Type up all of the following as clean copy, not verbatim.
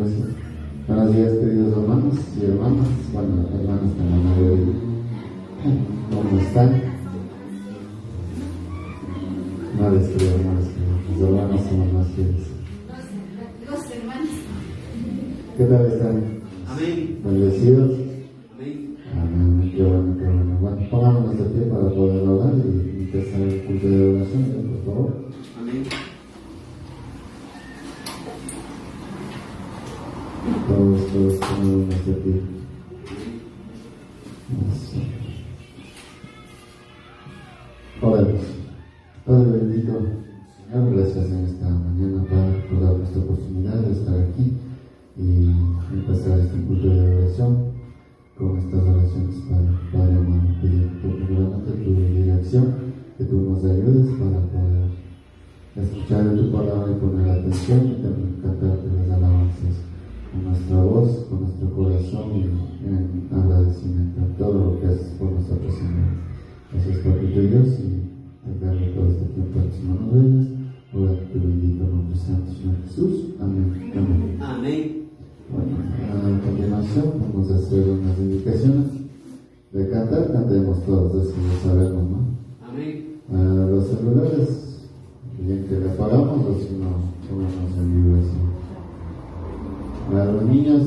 gracias. Buenos días, queridos hermanos y hermanas. Bueno, hermanas de la mayoría. ¿Cómo están? No les creo, no les creo. Los hermanos somos más fieles. Los hermanos. ¿Qué tal están? Amén. ¿Bendecidos? Amén. Amén. Qué bueno, qué bueno. Bueno, pongámonos de pie para poder orar y empezar el culto de oración, por favor. Amén. Todos pongámonos de pie. Así. Oremos. Padre bendito, Señor, gracias en esta mañana, Padre, por darnos esta oportunidad de estar aquí y empezar este culto de oración con estas oraciones, Padre amado, pidiendo primeramente tu dirección, que tú nos ayudes para poder escuchar tu palabra y poner atención y también cantarte las alabanzas con nuestra voz, con nuestro corazón y en agradecimiento a todo lo que haces por nosotros, Señor. Gracias, Papito Dios, y te darle todo este tiempo a tus manos bellas. Ora en tu bendito nombre santo, Señor Jesús. Amén. Amén. Amén. Bueno, a continuación vamos a hacer unas indicaciones de cantar. Cantemos todos, así lo sabemos, ¿no? Amén. Los celulares, bien que le apagamos o si no, ponemos en vibración. A los niños,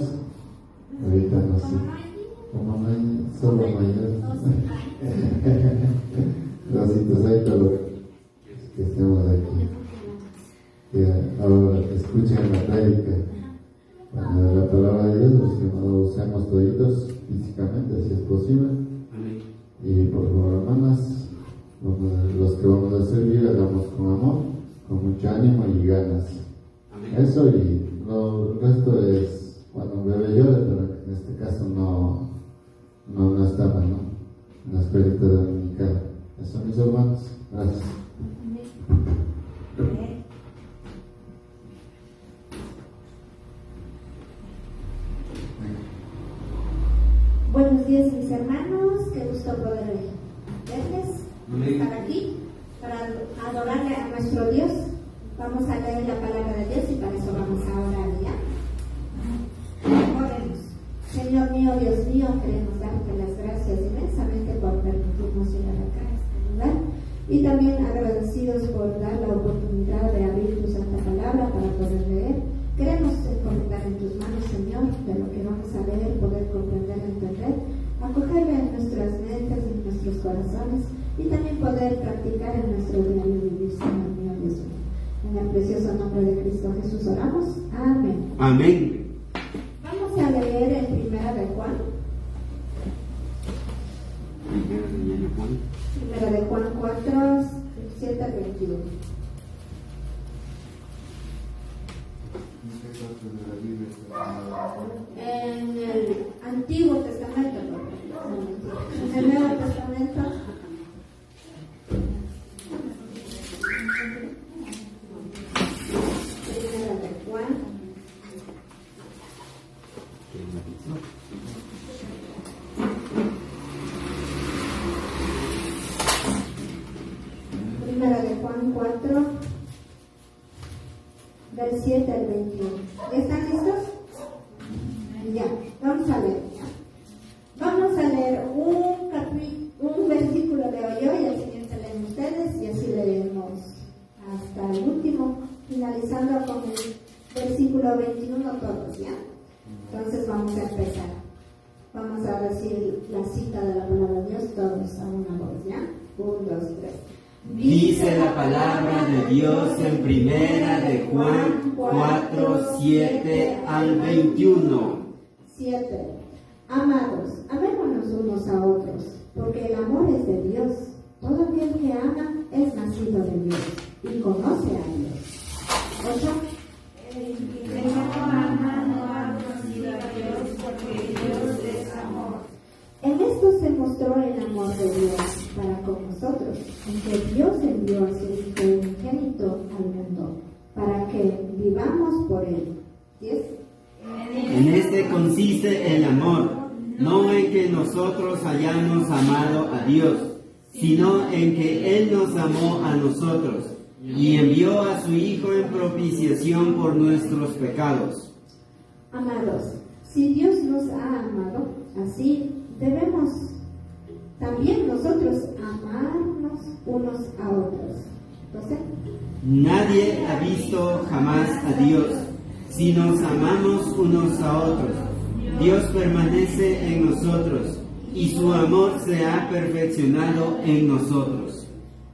ahorita no sé, como no hay, solo mayores. Rositos, ahí todo que estemos aquí. Que ahora escuchen la prédica. La palabra de Dios, los que no lo usemos toditos físicamente, si es posible. Amén. Y por favor, hermanas, los que vamos a servir, hagamos con amor, con mucho ánimo y ganas. Amén. Eso y el resto es cuando un bebé llora, pero en este caso no estaba, ¿no? En la escuelita dominical. Eso, mis hermanos. Gracias. Buenos días, mis hermanos. Qué gusto poder verles, estar aquí para adorarle a nuestro Dios. Vamos a leer la palabra de Dios y para eso vamos a orar ya. Oremos. Señor mío, Dios mío, queremos darte las gracias inmensamente por permitirnos llegar acá a este lugar y también agradecidos por dar la oportunidad de abrir tu santa palabra para poder leer. Queremos encomendar en tus manos, Señor, de lo que vamos a leer, poder comprender, entender, acogerlo en nuestras mentes, en nuestros corazones y también poder practicar en nuestro diario vivir, Señor mío, Dios mío. En el precioso nombre de Cristo Jesús oramos. Amén. Amén. Vamos a leer el primero de Juan. Primero de Juan 4, 7 al 21. En el Antiguo Testamento, en el Nuevo Testamento. Primera de Juan. Primera de Juan 4, del 7 al 21. ¿Ya están listos? Ya, vamos a leer. Vamos a leer un versículo de hoy y el siguiente leen ustedes y así leemos hasta el último, finalizando con el versículo 21 todos, ¿ya? Entonces vamos a empezar. Vamos a decir la cita de la palabra de Dios todos a una voz, ¿ya? 1, 2, 3. Dice la palabra de Dios en primera de Juan 4, 7 al 21. 7. Amados, amémonos unos a otros, porque el amor es de Dios. Todo aquel que ama es nacido de Dios y conoce a Dios. 8. El que no ama no ha conocido a Dios, porque Dios es amor. En esto se mostró el amor de Dios para con nosotros, en que Dios envió a su Hijo unigénito al mundo, para que vivamos por él. 10. En este consiste el amor, no en que nosotros hayamos amado a Dios, sino en que Él nos amó a nosotros y envió a su Hijo en propiciación por nuestros pecados. Amados, si Dios nos ha amado, así debemos también nosotros amarnos unos a otros. ¿Entonces? Nadie ha visto jamás a Dios. Si nos amamos unos a otros, Dios permanece en nosotros y su amor se ha perfeccionado en nosotros.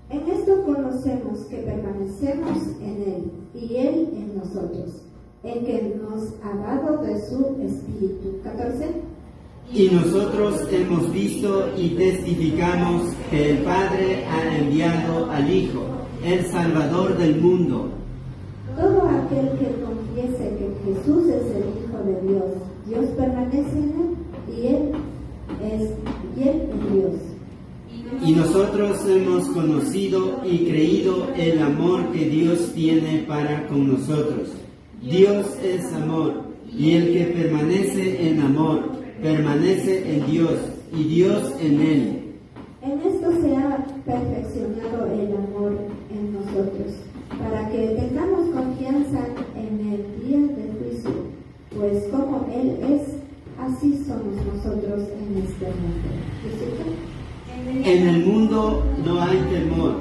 En esto conocemos que permanecemos en Él y Él en nosotros, en que nos ha dado de su Espíritu. 14. Y nosotros hemos visto y testificamos que el Padre ha enviado al Hijo, el Salvador del mundo. Todo aquel que confiese que Jesús es el Hijo de Dios, Dios permanece en Él y Él en Dios. Y nosotros hemos conocido y creído el amor que Dios tiene para con nosotros. Dios es amor, y el que permanece en amor, permanece en Dios, y Dios en él. En esto se ha perfeccionado el amor en nosotros, para que tengamos confianza en el día del juicio, pues como Él es, así somos nosotros en este mundo. En el mundo no hay temor,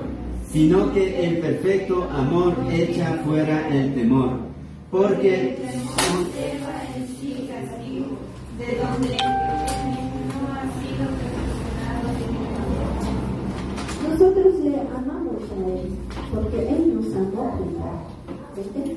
sino que el perfecto amor echa fuera el temor, porque conserva en sí castigo, de donde no ha sido perfeccionado en el amor. Nosotros le amamos a Él, porque Él nos amó primero.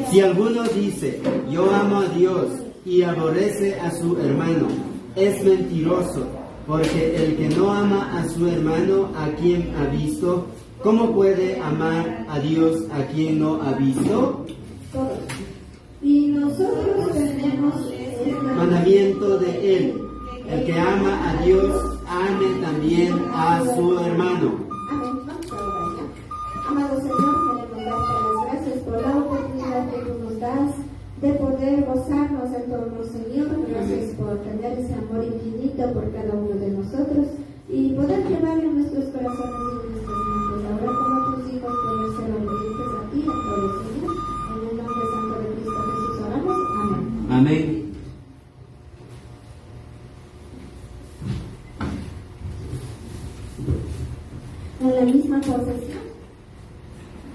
si alguno dice, yo amo a Dios y aborrece a su hermano, es mentiroso, porque el que no ama a su hermano a quien ha visto, ¿cómo puede amar a Dios a quien no ha visto? Y nosotros tenemos el Mandamiento de Él, el que ama a Dios, ame también a su hermano. Amén. Vamos a orar ya. Amado Señor, queremos darte las gracias por la oportunidad que tú nos das de poder gozarnos en torno, Señor. Gracias por tener ese amor infinito por cada uno de nosotros y poder llevar en nuestros corazones y en nuestras mentes. Ahora como tus hijos poder ser obedientes a ti, en todo, Señor. En el nombre santo de Cristo Jesús oramos. Amén. Amén. En la misma posesión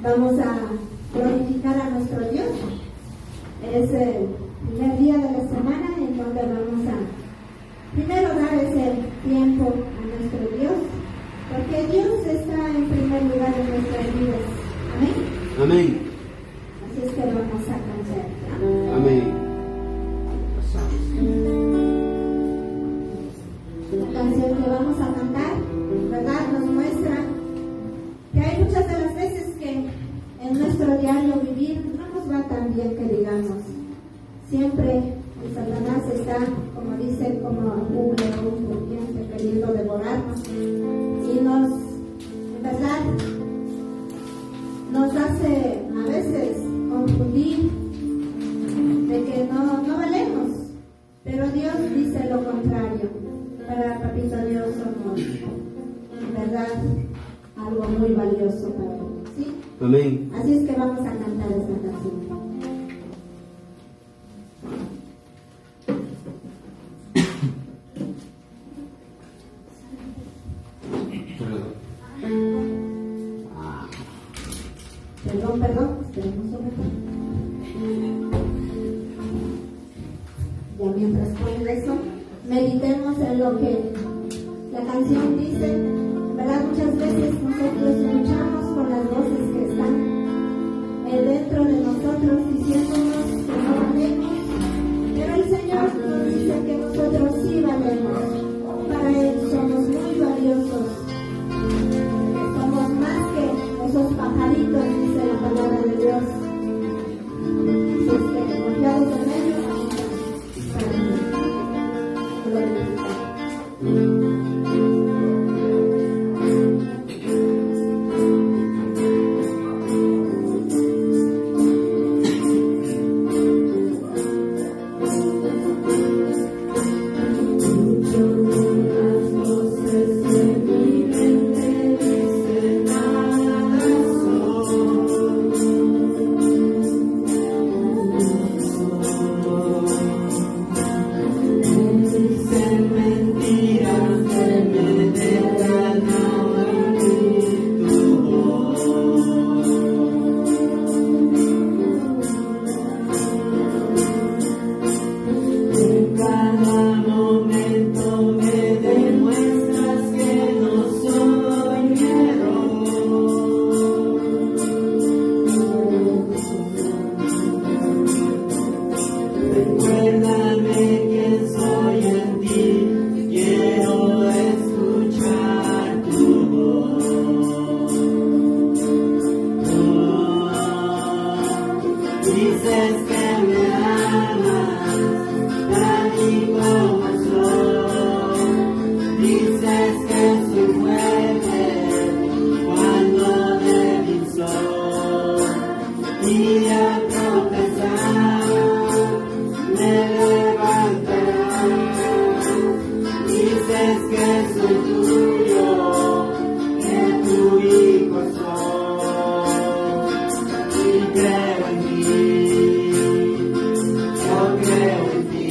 vamos a glorificar a nuestro Dios. Es el primer día de la semana en donde vamos a primero dar ese tiempo a nuestro Dios, porque Dios está en primer lugar en nuestras vidas. Amén. Amén. Así es que vamos a cantar, ¿ya? Amén. La canción que vamos a cantar, ¿verdad? Nos muestra que hay muchas de las veces que en nuestro diario vivir no nos va tan bien que digamos. Siempre el Satanás está, como dice, como un león rugiente queriendo devorarnos. Y nos, en verdad, nos hace a veces confundir de que no valemos. Pero Dios dice lo contrario. Para Papito Dios somos, en verdad, algo muy valioso para Él. ¿Sí? Amén. Así es que vamos a cantar esta canción. Perdón, esperemos un momento. Ya mientras ponen eso, meditemos en lo que la canción dice. En verdad, muchas veces nosotros luchamos con las voces que están dentro de nosotros diciéndonos que no valemos, pero el Señor nos dice que nosotros sí valemos. Para Él somos muy valiosos, somos más que esos pajaritos, dice la palabra de Dios. Así es que confiados en Él, glorificar. Dices que me amas, tal y como soy. Dices que soy fuerte cuando débil soy. Y al tropezar me levantarás. Dices que soy tuyo, que tu hijo soy. Y creo en ti, yo creo en ti.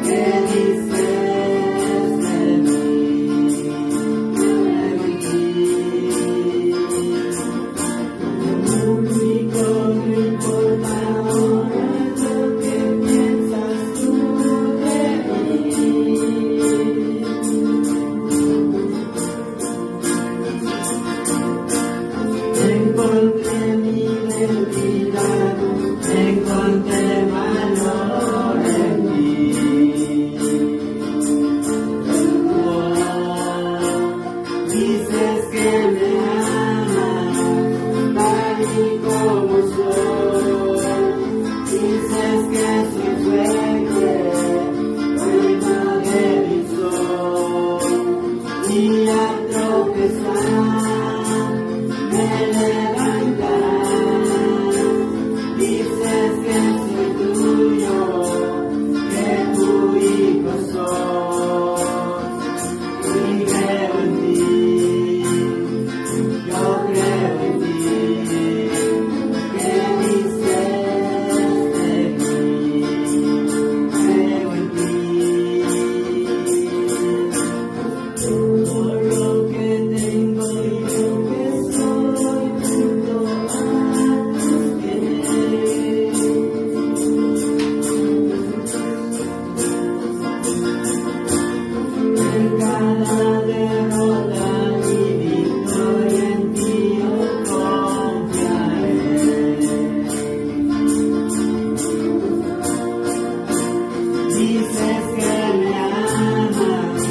¿Qué dices de mí? Creo en ti. Lo único que importa ahora es lo que piensas tú de mí. Encontré mi identidad, encontré valor en ti. Dices que me amas, tal y como soy. Dices que soy fuerte, cuando débil soy. Y al tropezar me levantarás. Dices que soy tuyo, que tu hijo soy. Y creo en ti, yo creo en ti. ¿Qué dices de mí? Creo en ti. Todo lo que tengo y lo que soy junto a tus pies. En cada derrota y victoria en ti yo confiaré. Dices que me amas,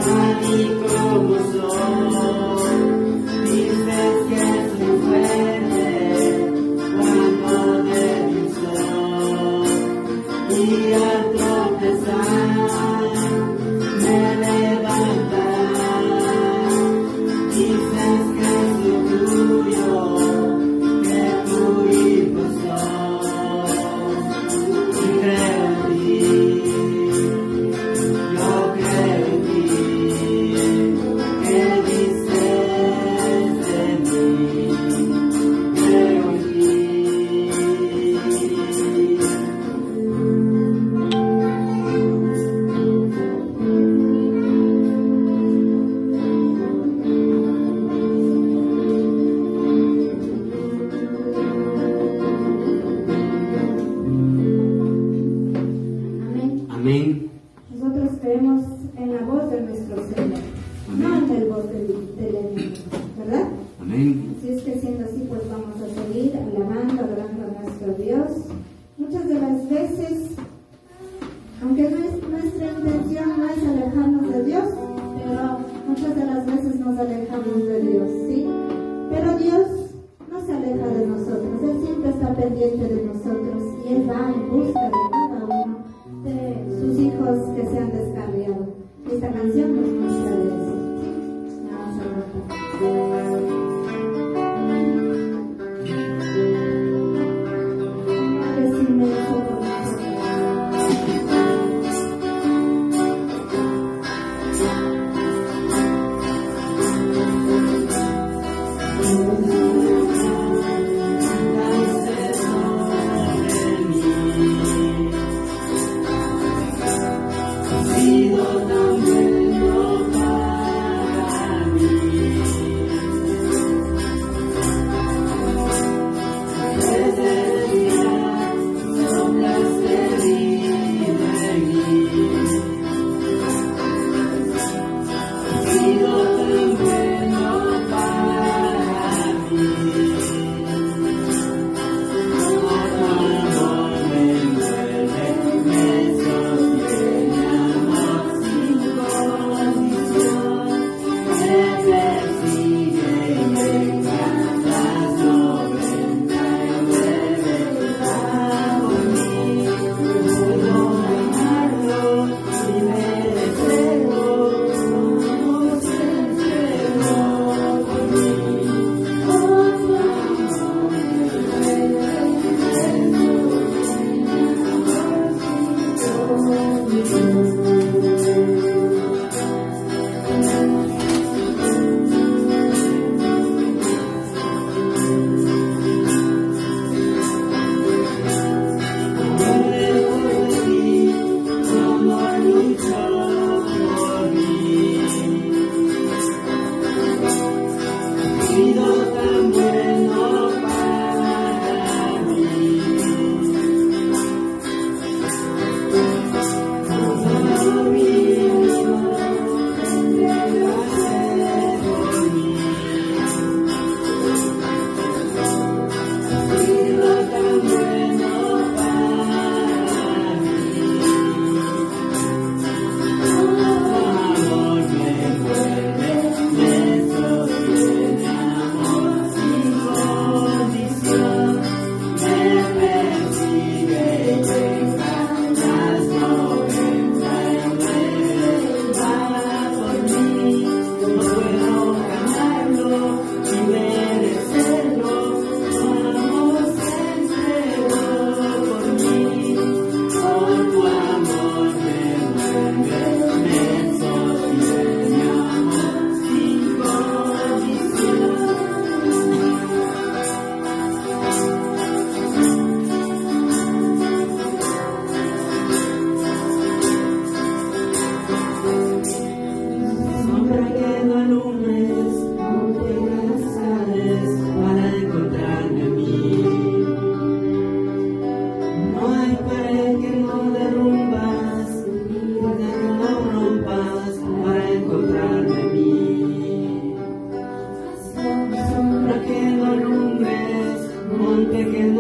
tal y como soy. Dices que soy fuerte cuando débil soy. Y al tropezar me levantarás. Dices que soy tuyo, que tu hijo soy. Y creo en ti, yo creo en ti. ¿Qué dices de mí? Creo en ti. Amén. Amén. Nosotros creemos en la voz de nuestro Señor, no en la voz del enemigo, ¿verdad? Amén. Así es que siendo así, pues vamos a seguir alabando, adorando a nuestro Dios. Muchas de las veces, aunque nuestra intención no es alejarnos de Dios, pero muchas de las veces nos alejamos de Dios, ¿sí? Pero Dios no se aleja de nosotros, Él siempre está pendiente de nosotros y Él va en busca de cada uno de sus hijos que se han descarriado. Esta canción nos muestra de eso. Vamos a cantar. Es inmenso por Ha sido tan bueno.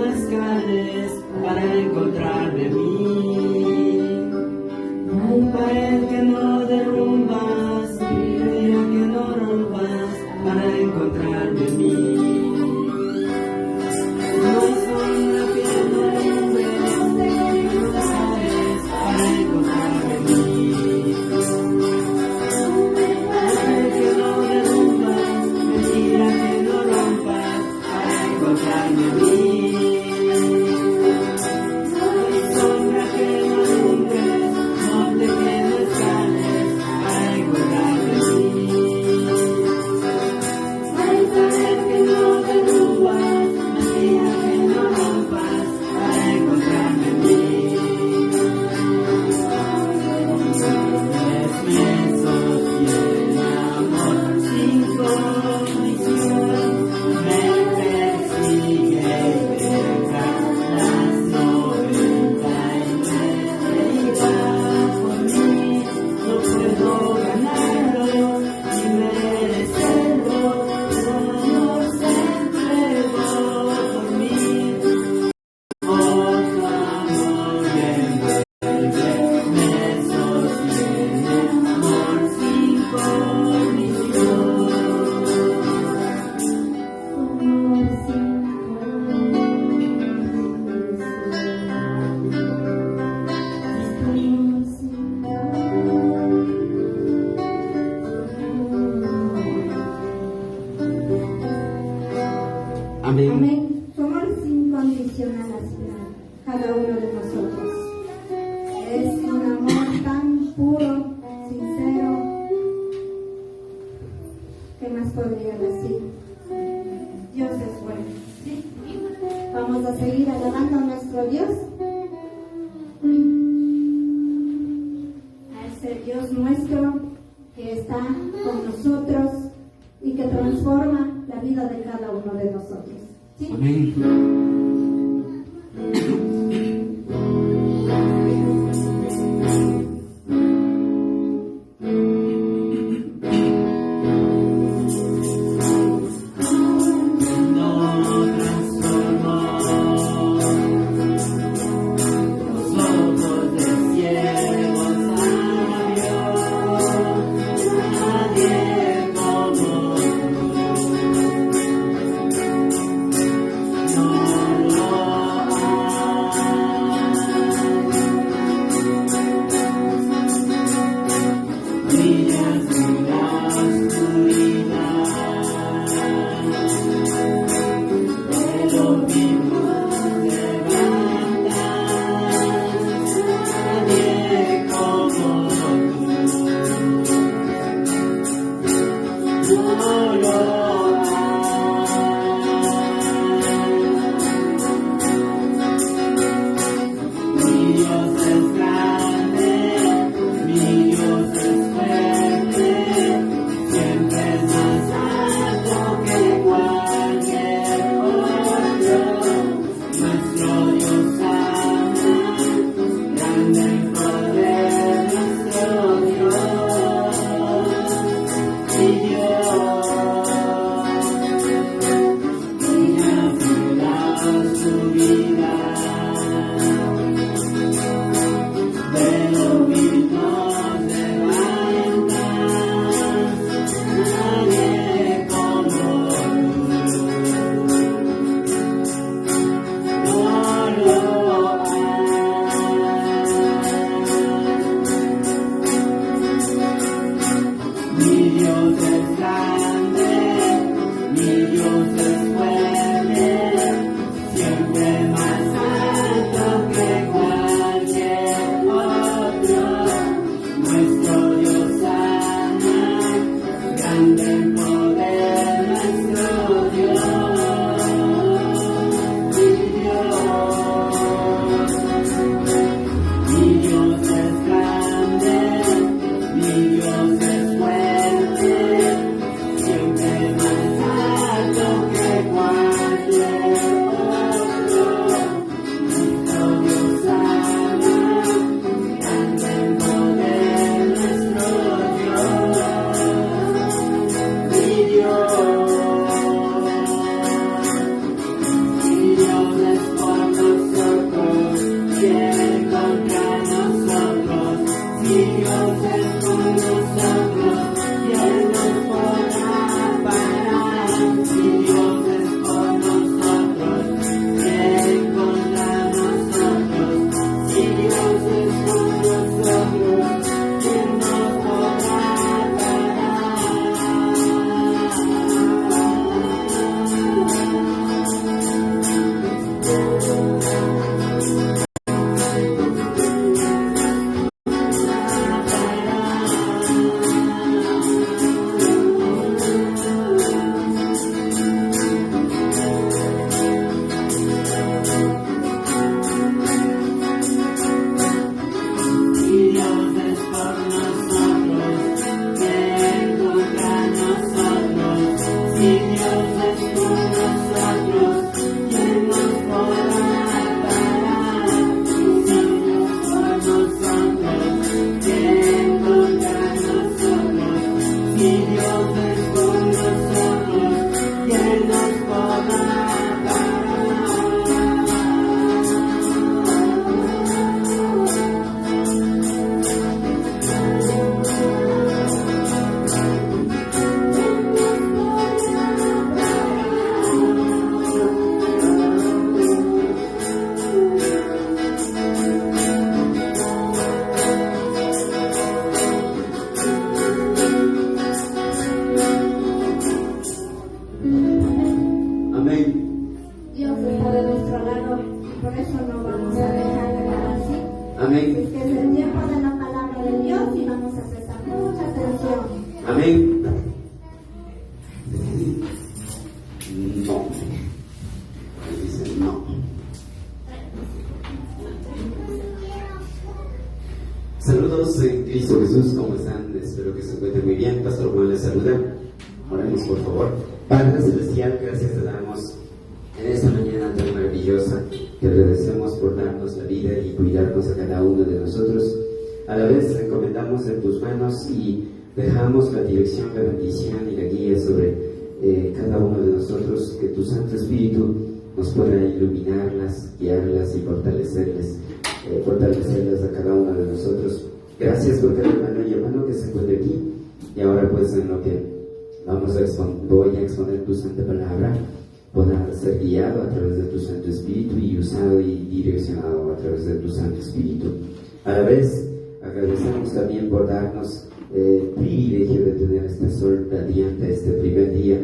las calles para encontrarme a mí. Pared que no derrumbas, vidrio que no rompas para encontrarme a mí. No hay sombra que no alumbre, no sabes para encontrarme a mí. Pared que no derrumbas, mentira que no rompas para encontrarme a mí. No hay sombra que no alumbre, monte que no escales para encontrarme a mí. Hay pared que no derrumbas, mentira que no rompas para encontrarme a mí. Es mi sostiene amor sin condición, me persigue detrás las 99 heridas por mí. No puedo ganarlo ni merecerlo, pero amor se entregó por mí. Otro amor me envuelve, me sostiene, amor sin condición. Amén. Amén. Su amor es incondicional hacia cada uno de nosotros. Es un amor tan puro, sincero. ¿Qué más podría decir? Dios es bueno. ¿Sí? Vamos a seguir alabando a nuestro Dios. A ese Dios nuestro que está con nosotros y que transforma la vida de cada uno de nosotros. ¿Sí? Amén. No transformó los ojos del ciego sabio, nadie como tú. No Saludos en Cristo Jesús, ¿cómo están? Espero que se encuentren muy bien. Pastor Juan les saluda. Oremos por favor. Padre Celestial, gracias te damos en esta mañana tan maravillosa. Te agradecemos por darnos la vida y cuidarnos a cada uno de nosotros. A la vez encomendamos en tus manos y dejamos la dirección, la bendición y la guía sobre cada uno de nosotros. Que tu Santo Espíritu nos pueda iluminarlas, guiarlas y fortalecerlas a cada uno de nosotros. Gracias por cada hermano y hermano que se encuentra aquí. Y ahora pues en lo que voy a exponer tu santa palabra, pueda ser guiado a través de tu Santo Espíritu y usado y direccionado a través de tu Santo Espíritu. A la vez agradecemos también por darnos el privilegio de tener este sol radiante este primer día,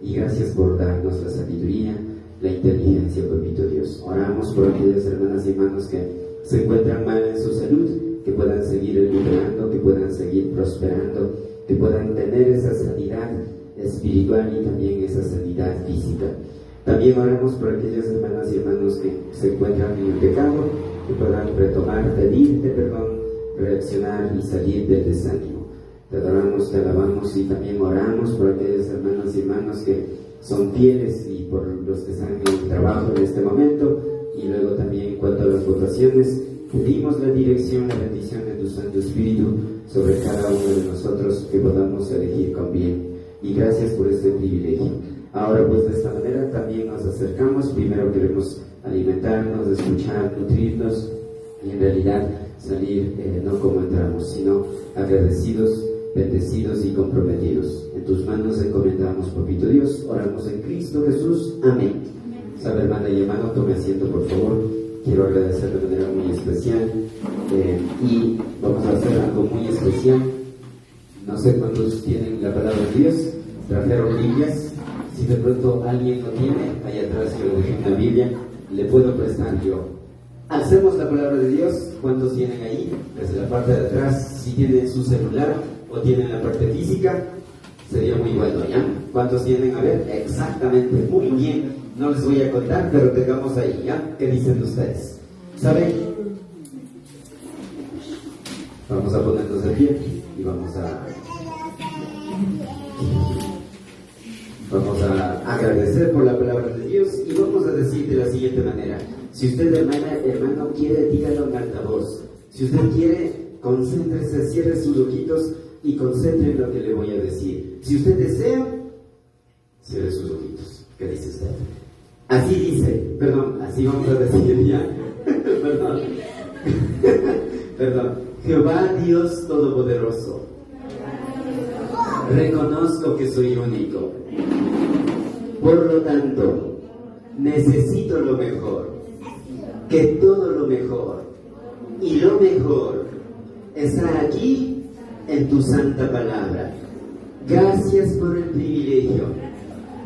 y gracias por darnos la sabiduría, la inteligencia, papito Dios. Oramos por aquellas hermanas y hermanos que se encuentran mal en su salud, que puedan seguir liberando, que puedan seguir prosperando, que puedan tener esa sanidad espiritual y también esa sanidad física. También oramos por aquellas hermanas y hermanos que se encuentran en el pecado, que puedan retomar, pedirte perdón, reaccionar y salir del desánimo. Te adoramos, te alabamos y también oramos por aquellas hermanas y hermanos que son fieles y por los que están en el trabajo en este momento. Y luego también en cuanto a las votaciones, pedimos la dirección, la bendición de tu Santo Espíritu sobre cada uno de nosotros, que podamos elegir con bien. Y gracias por este privilegio. Ahora pues de esta manera también nos acercamos. Primero queremos alimentarnos, escuchar, nutrirnos y en realidad salir no como entramos, sino agradecidos, bendecidos y comprometidos. En tus manos encomendamos, papito Dios. Oramos en Cristo Jesús. Amén. Sabe, hermana y hermano, tome asiento por favor. Quiero agradecer de manera muy especial y vamos a hacer algo muy especial. No sé cuántos tienen la palabra de Dios, trajeron Biblias. Si de pronto alguien lo tiene, ahí atrás yo le dejé una Biblia, le puedo prestar yo. Hacemos la palabra de Dios. ¿Cuántos tienen ahí? Desde la parte de atrás, si tienen su celular o tienen la parte física, sería muy bueno, ¿ya? ¿Cuántos tienen? A ver, exactamente, muy bien. No les voy a contar, pero tengamos ahí, ¿ya? ¿Qué dicen ustedes? ¿Saben? Vamos a ponernos de pie y vamos a agradecer por la palabra de Dios y vamos a decir de la siguiente manera. Si usted, hermano, quiere, dígalo en alta voz. Si usted quiere, concéntrese, cierre sus ojitos y concentre en lo que le voy a decir. Si usted desea, cierre sus ojitos. ¿Qué dice usted? Así dice, así vamos a decir ya. Perdón. Jehová Dios Todopoderoso, reconozco que soy único. Por lo tanto, necesito lo mejor, que todo lo mejor, y lo mejor está aquí en tu santa palabra. Gracias por el privilegio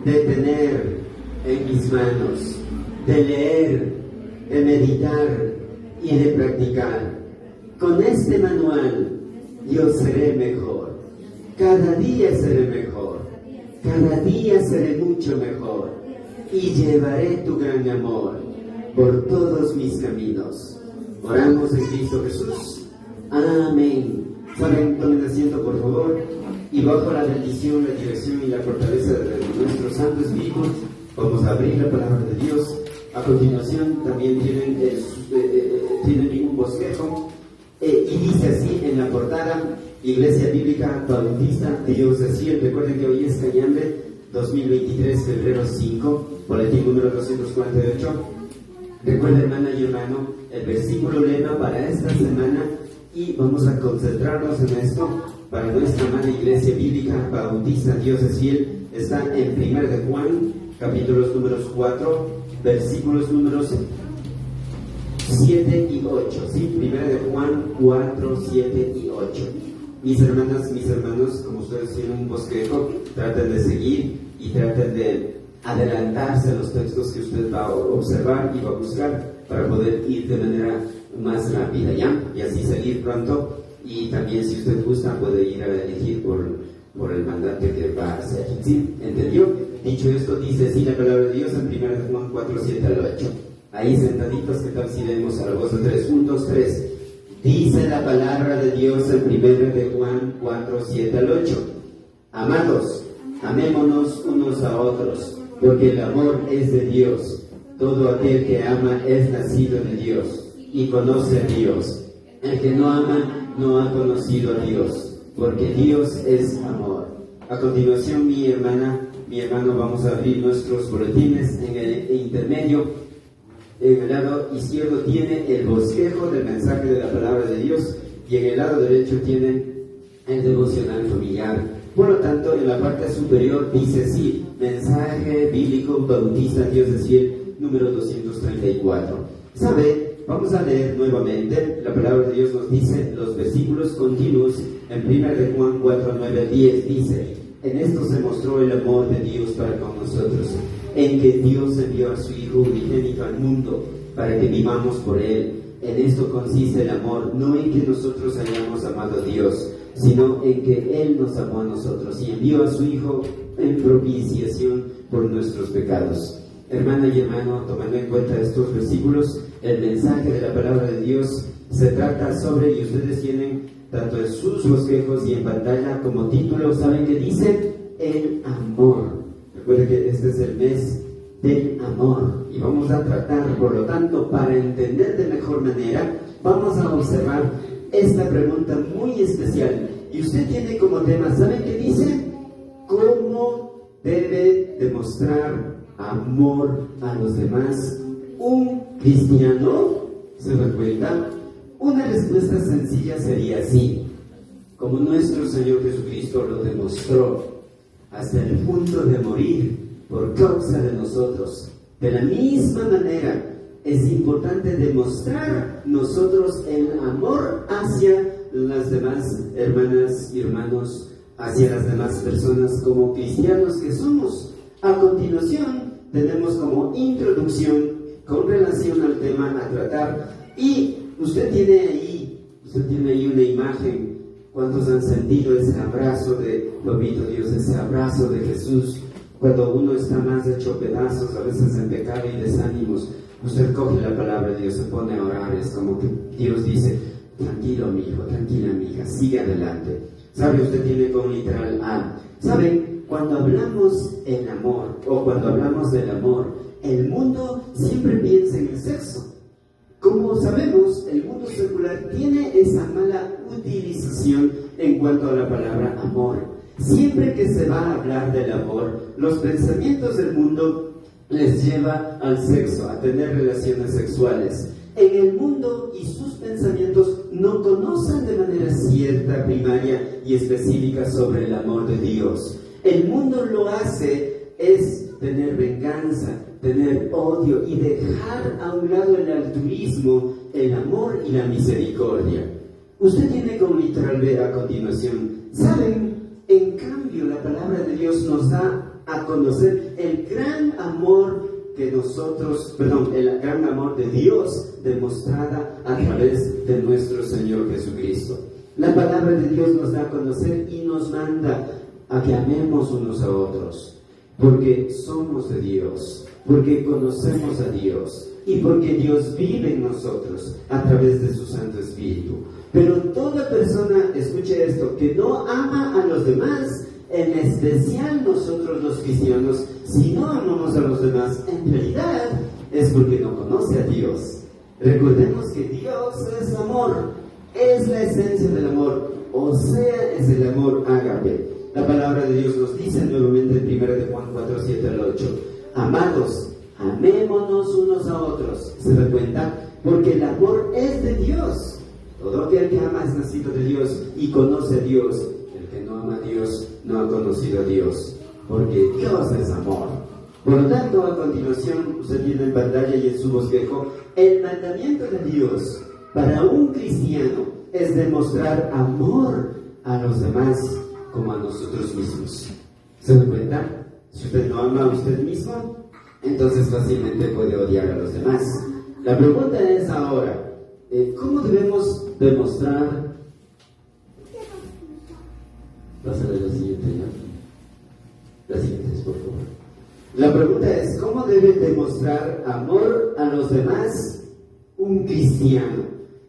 de tener en mis manos, de leer de meditar y de practicar. Con este manual yo seré mejor. Cada día seré mejor. Cada día seré mucho mejor. Y llevaré tu gran amor por todos mis caminos. Oramos en Cristo Jesús. Amén. Saben, tomen asiento por favor. Y bajo la bendición, la dirección y la fortaleza de nuestro Santo Espíritu, vamos a abrir la palabra de Dios. A continuación también tienen un bosquejo. Y dice así en la portada: Iglesia Bíblica Bautista Dios de Sion. Recuerden que hoy es Cañambe 2023, febrero 5, boletín número 248. Recuerden, hermana y hermano, el versículo lema para esta semana, y vamos a concentrarnos en esto para nuestra amada Iglesia Bíblica Bautista Dios de Sion. Está en 1 de Juan, capítulos números 4, versículos números 7 y 8, ¿sí? 1 de Juan 4, 7 y 8. Mis hermanas, mis hermanos, como ustedes tienen un bosquejo, traten de seguir y traten de adelantarse a los textos que usted va a observar y va a buscar para poder ir de manera más rápida, ¿ya? Y así salir pronto. Y también, si usted gusta, puede ir a elegir por el mandato que va a hacer, ¿sí? ¿Entendió? Dicho esto, dice así la palabra de Dios en 1 de Juan 4, 7 al 8. Ahí sentaditos, ¿qué tal si leemos a la voz de 3? 1, 2, 3. Dice la palabra de Dios en 1 de Juan 4, 7 al 8. Amados, amémonos unos a otros, porque el amor es de Dios. Todo aquel que ama es nacido de Dios y conoce a Dios. El que no ama no ha conocido a Dios, porque Dios es amor. A continuación, mi hermana, mi hermano, vamos a abrir nuestros boletines en el intermedio. En el lado izquierdo tiene el bosquejo del mensaje de la palabra de Dios y en el lado derecho tiene el devocional familiar. Por lo tanto, en la parte superior dice así: mensaje bíblico Bautista Dios de Sion, número 234. ¿Sabe? Vamos a leer nuevamente. La palabra de Dios nos dice los versículos continuos en 1 de Juan 4, 9, 10. Dice: en esto se mostró el amor de Dios para con nosotros, en que Dios envió a su Hijo unigénito al mundo para que vivamos por Él. En esto consiste el amor, no en que nosotros hayamos amado a Dios, sino en que Él nos amó a nosotros y envió a su Hijo en propiciación por nuestros pecados. Hermana y hermano, tomando en cuenta estos versículos, el mensaje de la palabra de Dios se trata sobre, y ustedes tienen tanto en sus bosquejos y en pantalla como título, ¿saben qué dice? El amor. Recuerden que este es el mes del amor y vamos a tratar, por lo tanto, para entender de mejor manera, vamos a observar esta pregunta muy especial. Y usted tiene como tema, ¿saben qué dice? ¿Cómo debe demostrar amor a los demás un cristiano? ¿Se da cuenta? Una respuesta sencilla sería así: como nuestro Señor Jesucristo lo demostró hasta el punto de morir por causa de nosotros. De la misma manera, es importante demostrar nosotros el amor hacia las demás hermanas y hermanos, hacia las demás personas como cristianos que somos. A continuación, tenemos como introducción con relación al tema a tratar, y usted tiene ahí una imagen. ¿Cuántos han sentido ese abrazo de Papito Dios, ese abrazo de Jesús? Cuando uno está más hecho pedazos, a veces en pecado y desánimos, usted coge la palabra de Dios, se pone a orar, es como que Dios dice: tranquilo mi hijo, tranquila mi hija, sigue adelante. ¿Sabe? Usted tiene como literal A. ¿Saben? Cuando hablamos en amor, o cuando hablamos del amor, el mundo siempre piensa en el sexo. Como sabemos, el mundo secular tiene esa mala utilización en cuanto a la palabra amor. Siempre que se va a hablar del amor, los pensamientos del mundo les lleva al sexo, a tener relaciones sexuales. En el mundo y sus pensamientos no conocen de manera cierta, primaria y específica sobre el amor de Dios. El mundo lo hace es tener venganza, tener odio y dejar a un lado el altruismo, el amor y la misericordia. Usted tiene como literal B a continuación. ¿Saben? En cambio, la palabra de Dios nos da a conocer el gran amor que nosotros, el gran amor de Dios demostrada a través de nuestro Señor Jesucristo. La palabra de Dios nos da a conocer y nos manda a que amemos unos a otros, porque somos de Dios, porque conocemos a Dios y porque Dios vive en nosotros a través de su Santo Espíritu. Pero toda persona, escuche esto, que no ama a los demás, en especial nosotros los cristianos, si no amamos a los demás, en realidad es porque no conoce a Dios. Recordemos que Dios es amor, es la esencia del amor, o sea, es el amor ágape. La palabra de Dios nos dice nuevamente en 1 de Juan 4, 7 al 8, amados, amémonos unos a otros. ¿Se da cuenta? Porque el amor es de Dios. Todo aquel que ama es nacido de Dios y conoce a Dios. El que no ama a Dios no ha conocido a Dios, porque Dios es amor. Por lo tanto, a continuación, usted tiene en pantalla y en su bosquejo, el mandamiento de Dios para un cristiano es demostrar amor a los demás como a nosotros mismos. ¿Se da cuenta? Si usted no ama a usted mismo, entonces fácilmente puede odiar a los demás. La pregunta es ahora, ¿cómo debemos demostrar? Pásale la siguiente ya. La siguiente, por favor. La pregunta es, ¿cómo debe demostrar amor a los demás un cristiano?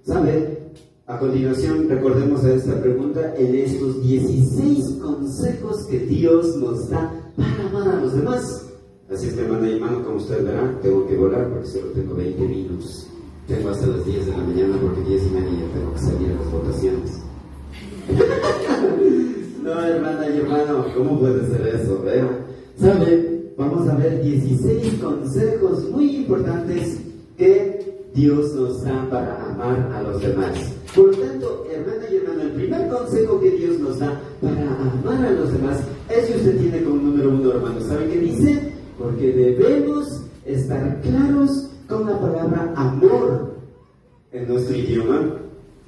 ¿Sabe? A continuación, recordemos a esta pregunta en estos 16 consejos que Dios nos da para amar a los demás. Así es que, hermana y hermano, como usted verá, tengo que volar porque solo tengo 20 minutos. Tengo hasta las 10 de la mañana porque 10 y media tengo que salir a las votaciones. No, hermana y hermano, ¿cómo puede ser eso? ¿Sabe? Vamos a ver 16 consejos muy importantes que Dios nos da para amar a los demás. Por lo tanto, hermana y hermano, el primer consejo que Dios nos da para amar a los demás es que usted tiene como número 1, hermano. ¿Sabe qué dice? Porque debemos estar claros con la palabra amor. En nuestro idioma,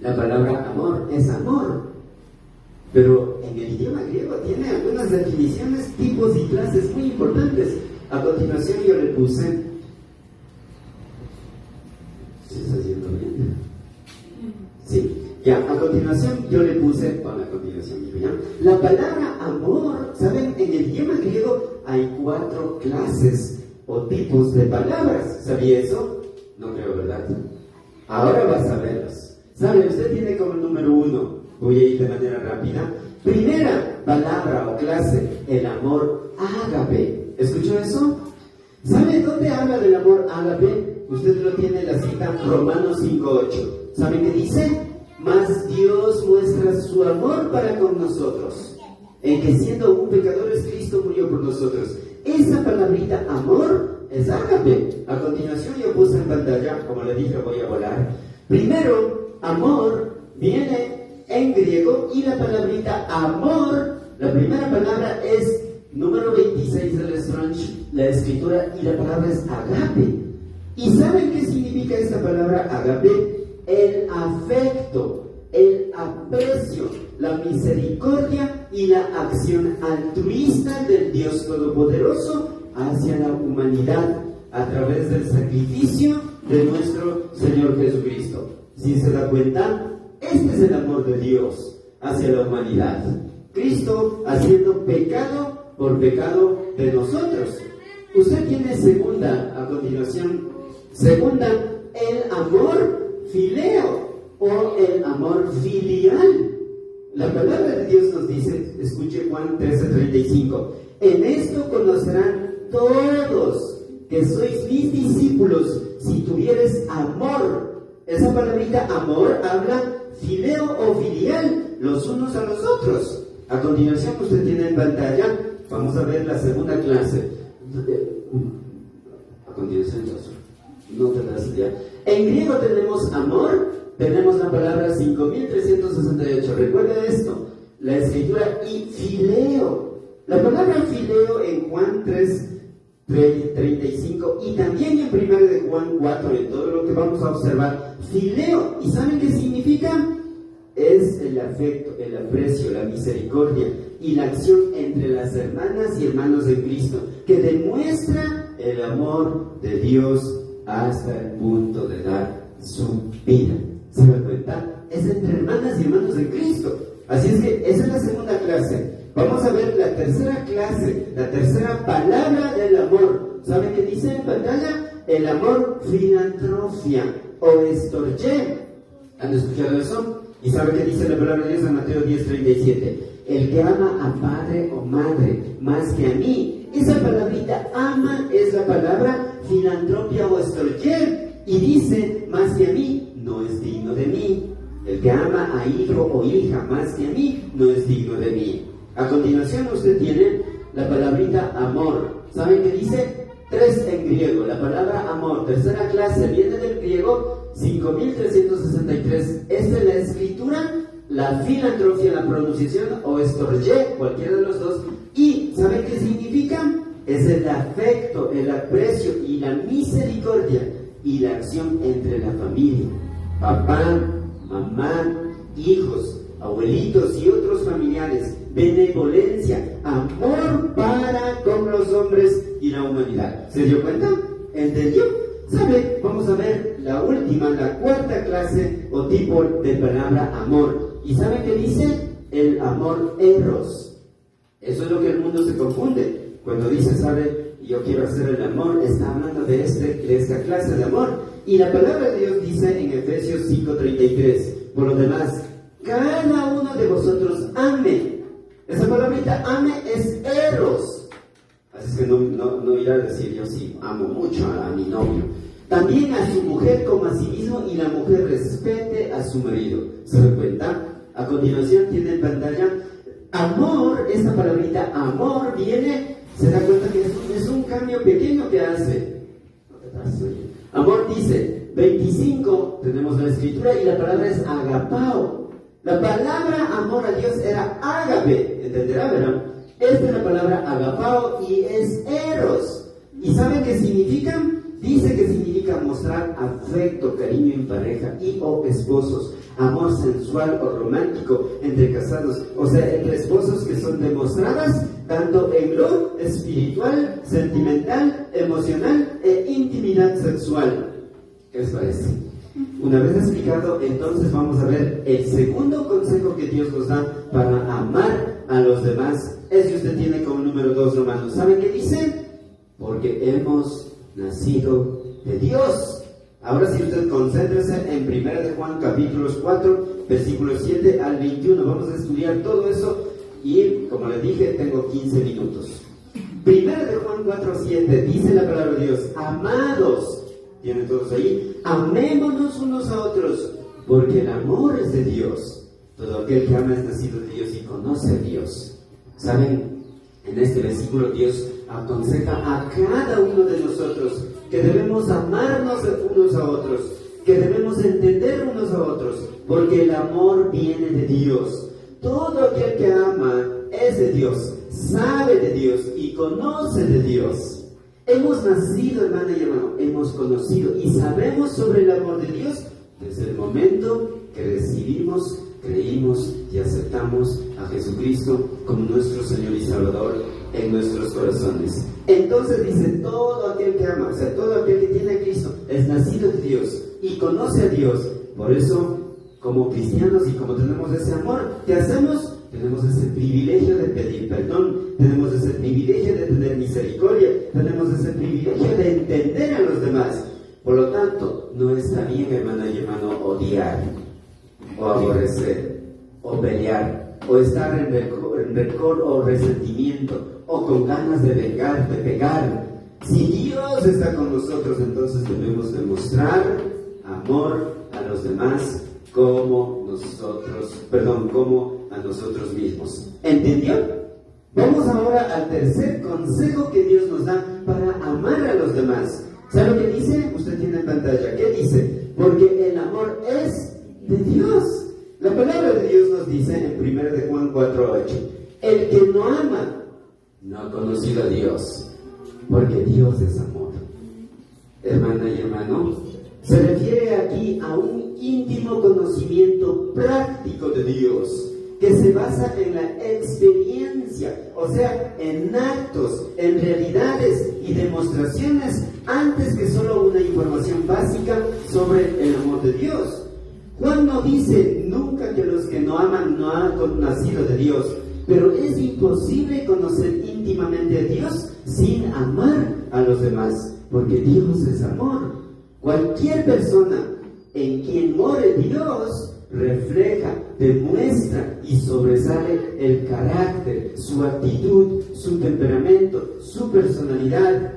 la palabra amor es amor. Pero en el idioma griego tiene algunas definiciones, tipos y clases muy importantes. A continuación yo le puse... ¿Se está haciendo bien? Sí. Ya, a continuación yo le puse... Bueno, a continuación, ¿ya? La palabra amor, ¿saben? En el idioma griego hay 4 clases o tipos de palabras. ¿Sabía eso? No creo, ¿verdad? Ahora vas a verlos. ¿Sabe? Usted tiene como número 1... Voy a ir de manera rápida. Primera palabra o clase, el amor ágape. ¿Escuchó eso? ¿Sabe dónde habla del amor ágape? Usted lo tiene en la cita Romanos 5:8. ¿Sabe qué dice? Mas Dios muestra su amor para con nosotros, en que siendo aún pecadores Cristo murió por nosotros. Esa palabrita amor es ágape. A continuación yo puse en pantalla, como le dije, voy a volar. Primero, amor viene en griego y la palabrita amor, la primera palabra es número 26 del Strong, la escritura, y la palabra es agape. ¿Y saben qué significa esta palabra agape? El afecto, el aprecio, la misericordia y la acción altruista del Dios Todopoderoso hacia la humanidad a través del sacrificio de nuestro Señor Jesucristo. ¿Sí se da cuenta? Este es el amor de Dios hacia la humanidad. Cristo haciendo pecado por pecado de nosotros. Usted tiene segunda, a continuación, segunda, el amor fileo o el amor filial. La palabra de Dios nos dice, escuche Juan 13:35, en esto conocerán todos que sois mis discípulos si tuvieres amor. Esa palabrita amor habla fileo o filial, los unos a los otros. A continuación usted tiene en pantalla, vamos a ver la segunda clase. A continuación, no te das idea. En griego tenemos amor, tenemos la palabra 5368. Recuerda esto, la escritura y fileo. La palabra fileo en Juan 3:35 y también en 1 de Juan 4, en todo lo que vamos a observar, fileo. ¿Y saben qué significa? Es el afecto, el aprecio, la misericordia y la acción entre las hermanas y hermanos de Cristo, que demuestra el amor de Dios hasta el punto de dar su vida. ¿Se dan cuenta? Es entre hermanas y hermanos de Cristo. Así es que esa es la segunda clase. Vamos a ver la tercera clase, la tercera palabra del amor. ¿Saben qué dice en pantalla? El amor filantropia o estorge. ¿Han escuchado eso? ¿Y saben qué dice la palabra de Dios en Mateo 10:37? El que ama a padre o madre más que a mí. Esa palabrita ama es la palabra filantropia o estorge. Y dice, más que a mí, no es digno de mí. El que ama a hijo o hija más que a mí, no es digno de mí. A continuación usted tiene la palabrita amor. ¿Saben qué dice? 3 en griego. La palabra amor, tercera clase, viene del griego 5363. Esta es la escritura, la filantropia, la pronunciación o estorge, cualquiera de los dos. Y ¿saben qué significa? Es el afecto, el aprecio y la misericordia y la acción entre la familia. Papá, mamá, hijos, abuelitos y otros familiares, benevolencia, amor para con los hombres y la humanidad. ¿Se dio cuenta? ¿Entendió? ¿Sabe? Vamos a ver la última, la cuarta clase o tipo de palabra amor. ¿Y sabe qué dice? El amor eros. Eso es lo que el mundo se confunde. Cuando dice, ¿sabe? Yo quiero hacer el amor, está hablando de esta clase de amor. Y la palabra de Dios dice en Efesios 5:33, por lo demás, cada uno de vosotros ame. Esa palabrita ame es eros. Así es que no irá a decir yo sí amo mucho a mi novio. También a su mujer como a sí mismo, y la mujer respete a su marido. ¿Se dan cuenta? A continuación tiene en pantalla amor. Esta palabrita amor viene, se da cuenta que es un cambio pequeño que hace. Amor dice 25, tenemos la escritura y la palabra es agapao. La palabra amor a Dios era ágape, ¿entenderá, verdad? Esta es la palabra agapao y es eros. ¿Y saben qué significa? Dice que significa mostrar afecto, cariño en pareja y o esposos, amor sensual o romántico entre casados, o sea, entre esposos que son demostradas tanto en lo espiritual, sentimental, emocional e intimidad sexual. ¿Qué les parece? Una vez explicado, entonces vamos a ver el segundo consejo que Dios nos da para amar a los demás. Es que usted tiene como número 2 Romanos. ¿Saben qué dice? Porque hemos nacido de Dios. Ahora sí, usted concéntrese en 1 de Juan capítulos 4 versículos 7 al 21. Vamos a estudiar todo eso y, como les dije, tengo 15 minutos. 1 de Juan 4:7 dice la palabra de Dios: amados, tienen todos ahí, amémonos unos a otros, porque el amor es de Dios. Todo aquel que ama es nacido de Dios y conoce a Dios. ¿Saben? En este versículo Dios aconseja a cada uno de nosotros que debemos amarnos unos a otros, que debemos entender unos a otros, porque el amor viene de Dios. Todo aquel que ama es de Dios, sabe de Dios y conoce de Dios. Hemos nacido, hermana y hermano, hemos conocido y sabemos sobre el amor de Dios desde el momento que recibimos, creímos y aceptamos a Jesucristo como nuestro Señor y Salvador en nuestros corazones. Entonces dice, todo aquel que ama, o sea, todo aquel que tiene a Cristo es nacido de Dios y conoce a Dios. Por eso, como cristianos y como tenemos ese amor, ¿qué hacemos? Tenemos ese privilegio de pedir perdón, tenemos ese privilegio de tener misericordia, tenemos ese privilegio de entender a los demás. Por lo tanto, no está bien, hermana y hermano, odiar, o aborrecer, o pelear, o estar en rencor o resentimiento, o con ganas de vengar, de pegar. Si Dios está con nosotros, entonces debemos demostrar amor a los demás como a nosotros mismos. ¿Entendió? Vamos ahora al tercer consejo que Dios nos da para amar a los demás. ¿Sabe lo que dice? Usted tiene en pantalla. ¿Qué dice? Porque el amor es de Dios. La palabra de Dios nos dice en 1 de Juan 4:8: el que no ama no ha conocido a Dios, porque Dios es amor. Hermana y hermano, se refiere aquí a un íntimo conocimiento práctico de Dios. que se basa en la experiencia, o sea, en actos, en realidades y demostraciones, antes que solo una información básica sobre el amor de Dios. Juan no dice nunca que los que no aman no han nacido de Dios, pero es imposible conocer íntimamente a Dios sin amar a los demás, porque Dios es amor. Cualquier persona en quien more Dios refleja, demuestra y sobresale el carácter, su actitud, su temperamento, su personalidad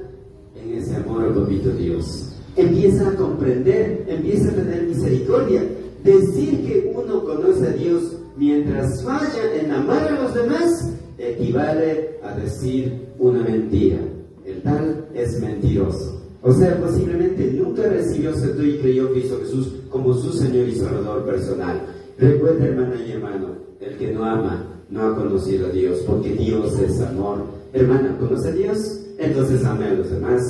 en ese amor al papito Dios. Empieza a comprender, empieza a tener misericordia. Decir que uno conoce a Dios mientras falla en amar a los demás equivale a decir una mentira. El tal es mentiroso. O sea, posiblemente nunca recibió, aceptó y creyó que hizo Jesús como su Señor y Salvador personal. Recuerda, hermana y hermano, el que no ama no ha conocido a Dios, porque Dios es amor. Hermana, ¿conoce a Dios? Entonces ame a los demás.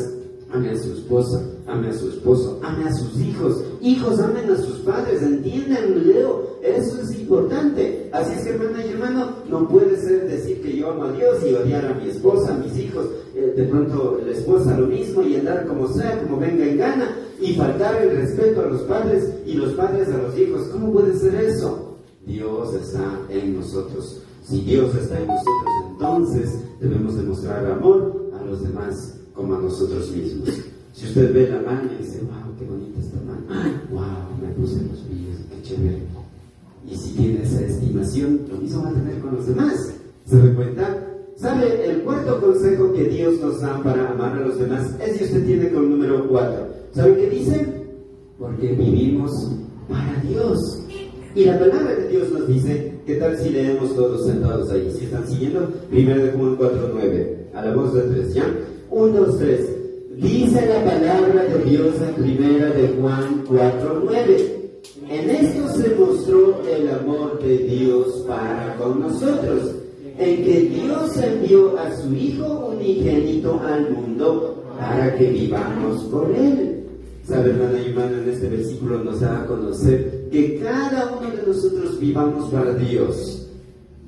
Ame a su esposa, ame a su esposo, ame a sus hijos. Hijos, amen a sus padres, entiendan, Leo, eso es importante. Así es que, hermana y hermano, no puede ser decir que yo amo a Dios y odiar a mi esposa, a mis hijos, de pronto la esposa lo mismo, y andar como sea, como venga en gana, y faltar el respeto a los padres y los padres a los hijos. ¿Cómo puede ser eso? Dios está en nosotros. Si Dios está en nosotros, entonces debemos demostrar amor a los demás como a nosotros mismos. Si usted ve la mano y dice, wow, qué bonita esta mano, wow, me puse los brillos, qué chévere. Y si tiene esa estimación, lo mismo va a tener con los demás. ¿Se da cuenta? ¿Sabe? El cuarto consejo que Dios nos da para amar a los demás es si usted tiene con el número 4. ¿Sabe qué dice? Porque vivimos para Dios. Y la palabra de Dios nos dice, ¿qué tal si leemos todos sentados ahí? ¿Si están siguiendo? 1 Juan 4:9. A la voz de 3, ¿ya? 1, 2, 3. Dice la palabra de Dios en 1 Juan 4:9. En esto se mostró el amor de Dios para con nosotros, en que Dios envió a su Hijo unigénito al mundo para que vivamos por Él. ¿Sabe, hermana y hermano? En este versículo nos da a conocer que cada uno de nosotros vivamos para Dios,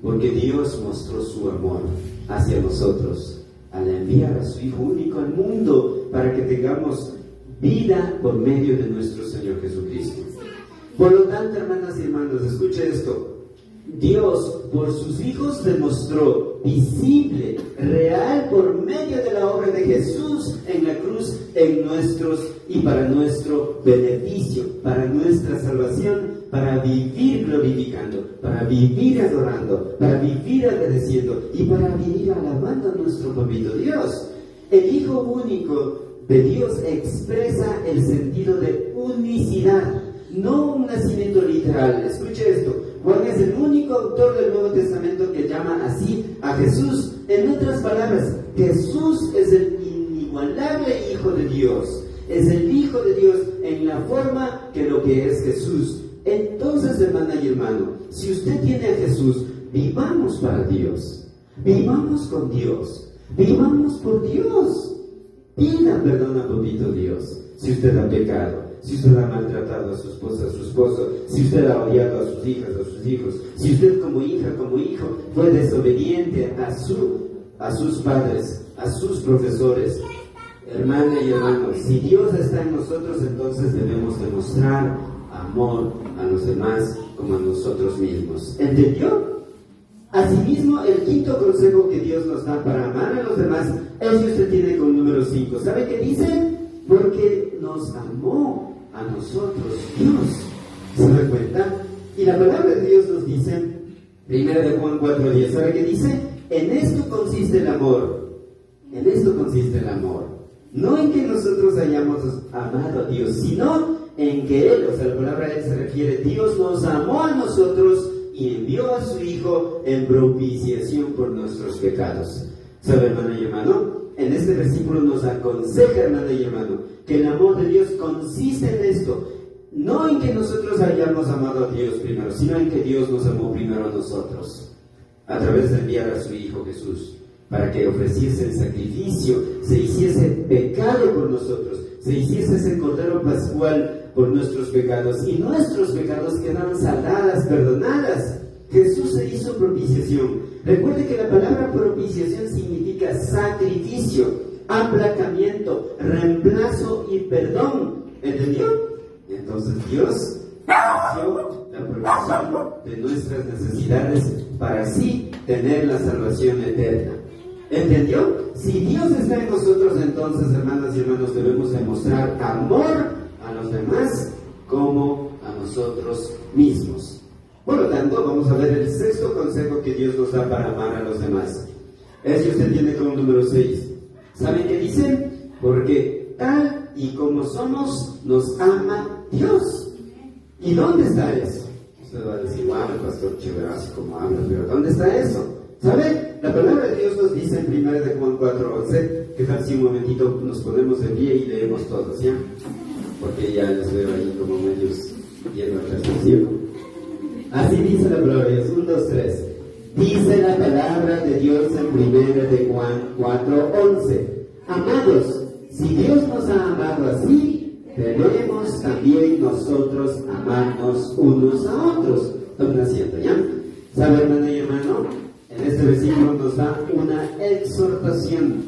porque Dios mostró su amor hacia nosotros al enviar a su Hijo único al mundo para que tengamos vida por medio de nuestro Señor Jesucristo. Por lo tanto, hermanas y hermanos, escuche esto. Dios, por sus hijos, demostró visible, real, por medio de la obra de Jesús en la cruz, en nuestros y para nuestro beneficio, para nuestra salvación, para vivir glorificando, para vivir adorando, para vivir agradeciendo y para vivir alabando a nuestro papito Dios. El Hijo único de Dios expresa el sentido de unicidad, no un nacimiento literal. Escuche esto. Juan es el único autor del Nuevo Testamento que llama así a Jesús. En otras palabras, Jesús es el inigualable Hijo de Dios. Es el Hijo de Dios en la forma que lo que es Jesús. Entonces, hermana y hermano, si usted tiene a Jesús, vivamos para Dios. Vivamos con Dios. Vivamos por Dios. Pida perdón a papito Dios si usted ha pecado. Si usted ha maltratado a su esposa, a su esposo, si usted ha odiado a sus hijas, a sus hijos, si usted como hija, como hijo, fue desobediente a sus padres, a sus profesores, hermana y hermano, si Dios está en nosotros, entonces debemos demostrar amor a los demás como a nosotros mismos. ¿Entendió? Asimismo, el quinto consejo que Dios nos da para amar a los demás es que usted tiene con número 5. ¿Sabe qué dice? Porque nos amó a nosotros Dios. ¿Se da cuenta? Y la palabra de Dios nos dice, 1 Juan 4:10, ¿sabe qué dice? En esto consiste el amor. En esto consiste el amor. No en que nosotros hayamos amado a Dios, sino en que Él, o sea, la palabra Él se refiere, Dios nos amó a nosotros y envió a su Hijo en propiciación por nuestros pecados. ¿Sabe, hermana y hermano? En este versículo nos aconseja, hermana y hermano, que el amor de Dios consiste en esto, no en que nosotros hayamos amado a Dios primero, sino en que Dios nos amó primero a nosotros, a través de enviar a su Hijo Jesús, para que ofreciese el sacrificio, se hiciese pecado por nosotros, se hiciese ese cordero pascual por nuestros pecados, y nuestros pecados quedan saldadas, perdonadas. Jesús se hizo propiciación. Recuerde que la palabra propiciación significa sacrificio, aplacamiento, reemplazo y perdón. ¿Entendió? Entonces Dios hizo la provisión de nuestras necesidades para así tener la salvación eterna. ¿Entendió? Si Dios está en nosotros, entonces, hermanas y hermanos, debemos demostrar amor a los demás como a nosotros mismos. Por lo tanto, vamos a ver el sexto consejo que Dios nos da para amar a los demás. Ese usted tiene como número 6. ¿Saben qué dice? Porque tal y como somos, nos ama Dios. ¿Y dónde está eso? Usted va a decir, wow, el pastor chévere, así como habla, pero ¿dónde está eso? ¿Sabe? La palabra de Dios nos dice en 1 de Juan 4:11, que tal si un momentito nos ponemos de pie y leemos todos, ¿ya? Porque ya les veo ahí como medios yendo a transmisión. Así dice la palabra de Dios, 1, 2, 3. Dice la palabra de Dios en 1 de Juan 4:11. Amados, si Dios nos ha amado así, debemos también nosotros amarnos unos a otros. Tomen asiento, ¿ya? ¿Sabe, hermano y hermano? En este versículo nos da una exhortación,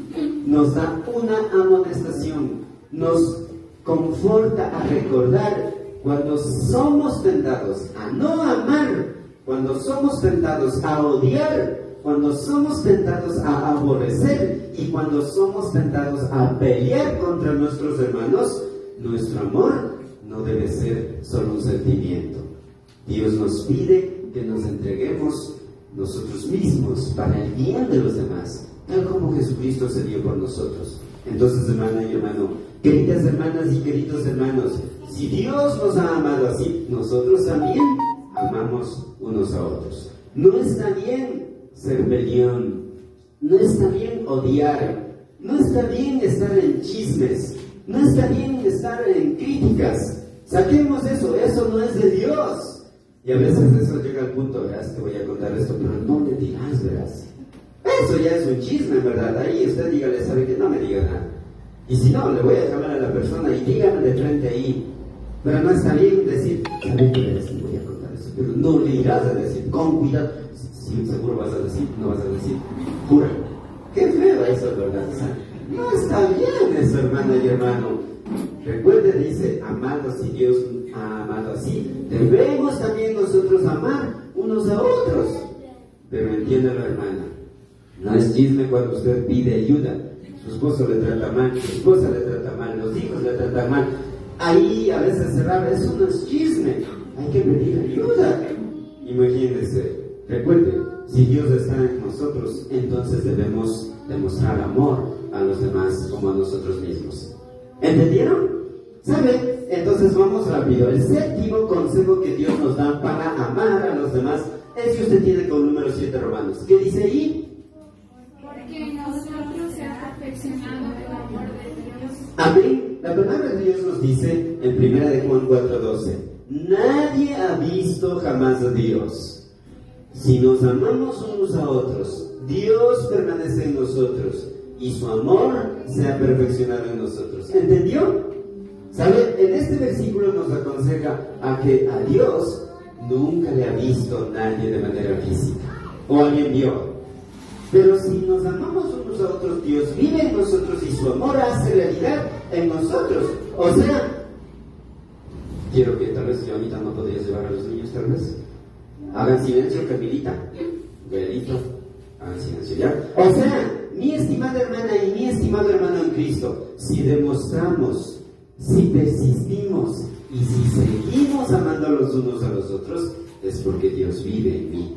nos da una amonestación, nos conforta a recordar cuando somos tentados a no amar, cuando somos tentados a odiar, cuando somos tentados a aborrecer y cuando somos tentados a pelear contra nuestros hermanos, nuestro amor no debe ser solo un sentimiento. Dios nos pide que nos entreguemos nosotros mismos para el bien de los demás, tal como Jesucristo se dio por nosotros. Entonces, hermana y hermano, queridas hermanas y queridos hermanos, si Dios nos ha amado así, nosotros también amamos unos a otros. No está bien ser peleón, no está bien odiar, no está bien estar en chismes, no está bien estar en críticas. Saquemos eso, eso no es de Dios. Y a veces eso llega al punto, verás, te voy a contar esto, pero no me digas, verás. Eso ya es un chisme, ¿verdad? Ahí usted dígale, sabe que no me diga nada. Y si no, le voy a llamar a la persona y dígame de frente ahí. Pero no está bien decir, ¿sabe qué? Le voy a contar eso. Pero no le irás a decir, con cuidado. Si seguro vas a decir, no vas a decir, jura. Qué feo eso, ¿verdad? O sea, no está bien eso, hermana y hermano. Recuerde, dice, amados, si Dios ha amado así, debemos también nosotros amar unos a otros. Pero entiéndalo, hermana, no es chisme cuando usted pide ayuda. Su esposo le trata mal, su esposa le trata mal, los hijos le tratan mal. Ahí a veces se rara, eso no es chisme, hay que pedir ayuda. Imagínense, recuerde, si Dios está en nosotros, entonces debemos demostrar amor a los demás como a nosotros mismos. ¿Entendieron? ¿Sabe? Entonces vamos rápido. El séptimo consejo que Dios nos da para amar a los demás es que usted tiene con número 7 Romanos. ¿Qué dice ahí? Porque en nosotros se ha perfeccionado el amor de Dios. Amén. La palabra de Dios nos dice en 1 de Juan 4:12: nadie ha visto jamás a Dios. Si nos amamos unos a otros, Dios permanece en nosotros y su amor se ha perfeccionado en nosotros. ¿Entendió? ¿Sabe? En este versículo nos aconseja a que a Dios nunca le ha visto nadie de manera física, o alguien vio. Pero si nos amamos unos a otros, Dios vive en nosotros y su amor hace realidad en nosotros. O sea, quiero que tal vez yo ahorita no podría llevar a los niños, tal vez. Hagan silencio, Camilita, Gaelito, hagan silencio, ¿ya? O sea, mi estimada hermana y mi estimado hermano en Cristo, si demostramos, si persistimos y si seguimos amando los unos a los otros, es porque Dios vive en mí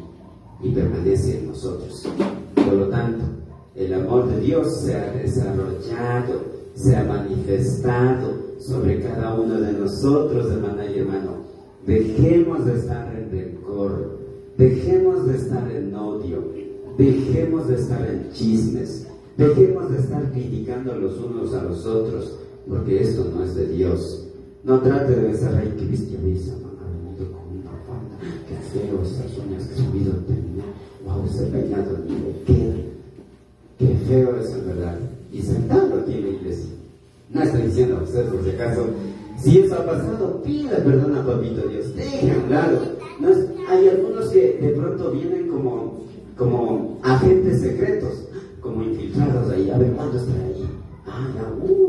y permanece en nosotros. Por lo tanto, el amor de Dios se ha desarrollado, se ha manifestado sobre cada uno de nosotros, hermana y hermano. Dejemos de estar en rencor, dejemos de estar en odio, dejemos de estar en chismes, dejemos de estar criticando los unos a los otros, porque esto no es de Dios. No trate de besar, ay, qué bestia besa, mamá, ha venido con una falda, qué feo esas uñas que su vida tenía, wow, ese peinado ni le queda, qué feo es en verdad, y sentado aquí en la iglesia. No estoy diciendo a usted por si acaso, Si eso ha pasado, pida perdón a Papito Dios, deje a un lado. ¿No? Hay algunos que de pronto vienen como agentes secretos, como infiltrados ahí. A ver, ¿cuándo está ahí? Ah, ya,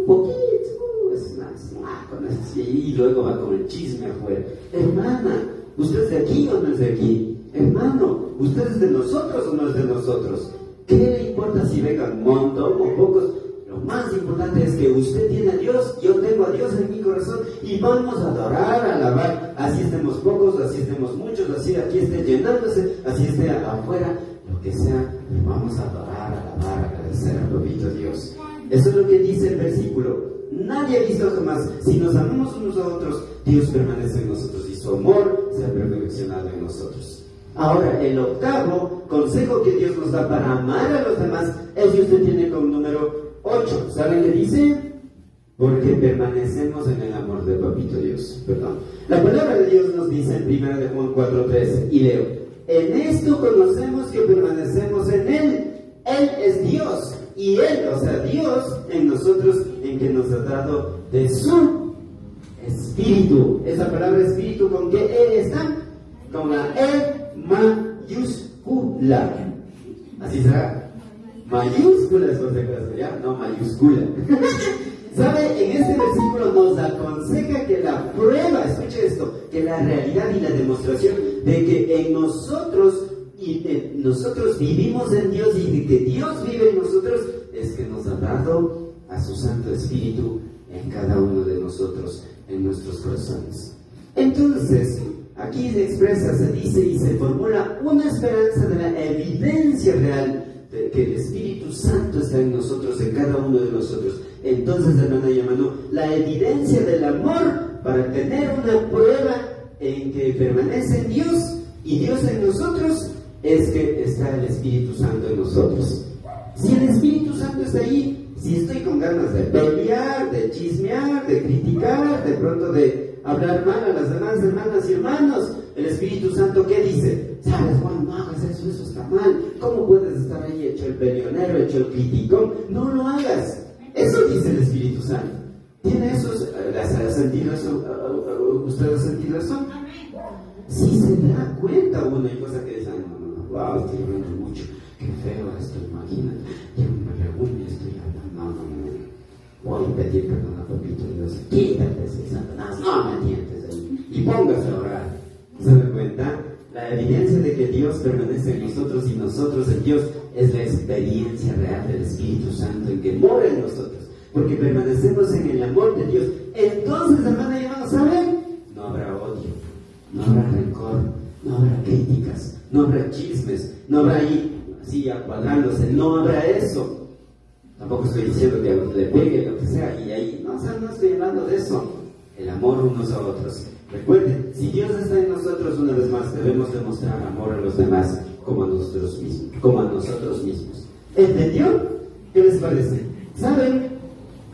poquito, es más, con eso, y luego va con el chisme afuera. Hermana, ¿usted es de aquí o no es de aquí? Hermano, ¿usted es de nosotros o no es de nosotros? ¿Qué le importa si vengan un montón o pocos? Lo más importante es que usted tiene a Dios, yo tengo a Dios en mi corazón y vamos a adorar, a alabar, así estemos pocos, así estemos muchos, así aquí esté llenándose, así esté afuera, lo que sea, vamos a adorar, a alabar, a agradecer a Papito Dios. Eso es lo que dice el versículo. Nadie ha visto jamás, si nos amamos unos a otros, Dios permanece en nosotros y su amor se ha perfeccionado en nosotros. Ahora, el octavo consejo que Dios nos da para amar a los demás es que usted tiene como número 8. ¿Saben qué dice? Porque permanecemos en el amor de Papito Dios. Perdón. La palabra de Dios nos dice en 1 de Juan 4:13, y leo: en esto conocemos que permanecemos en Él. Él es Dios, y Él, o sea, Dios en nosotros, en que nos ha dado de su Espíritu. Esa palabra Espíritu, ¿con qué E está? Con la E mayúscula. ¿Así será? Mayúscula es por si acaso, ¿ya? No mayúscula. ¿Sabe? En este versículo nos aconseja que la prueba, escuche esto, que la realidad y la demostración de que en nosotros nosotros vivimos en Dios y de que Dios vive en nosotros es que nos ha dado a su Santo Espíritu en cada uno de nosotros, en nuestros corazones. Entonces, aquí se expresa, se dice y se formula una esperanza de la evidencia real de que el Espíritu Santo está en nosotros, en cada uno de nosotros. Entonces, hermana y hermano, la evidencia del amor para tener una prueba en que permanece en Dios y Dios en nosotros es que está el Espíritu Santo en nosotros. Si el Espíritu Santo está ahí, si estoy con ganas de pelear, de chismear, de criticar, de pronto de hablar mal a las demás hermanas y hermanos, el Espíritu Santo, ¿qué dice? ¿Sabes, Juan? No hagas eso, eso está mal. ¿Cómo puedes estar ahí hecho el peleonero, hecho el criticón? No lo hagas. Eso dice el Espíritu Santo. ¿Tiene eso? ¿Ha sentido eso? ¿Usted ha sentido eso? Si se da cuenta uno, hay cosas que dicen, wow, estoy hablando mucho, qué feo esto, imagínate, ya me reúne, estoy hablando, voy a pedir perdón a Papito Dios, quítate ese Satanás, no me tientes ahí, y póngase a orar. ¿Se da cuenta? La evidencia de que Dios permanece en nosotros y nosotros en Dios es la experiencia real del Espíritu Santo en que mora en nosotros, porque permanecemos en el amor de Dios. Entonces, hermana y hermano, ¿saben? No habrá odio, no habrá rencor, no habrá críticas, no habrá chismes, no habrá ahí así acuadrándose, no habrá eso. Tampoco estoy diciendo que le pegue lo que sea y ahí, no, o sea, no estoy hablando de eso. El amor unos a otros. Recuerden, si Dios está en nosotros, una vez más debemos demostrar amor a los demás como a nosotros mismos. ¿Entendió? ¿Qué les parece? ¿Saben?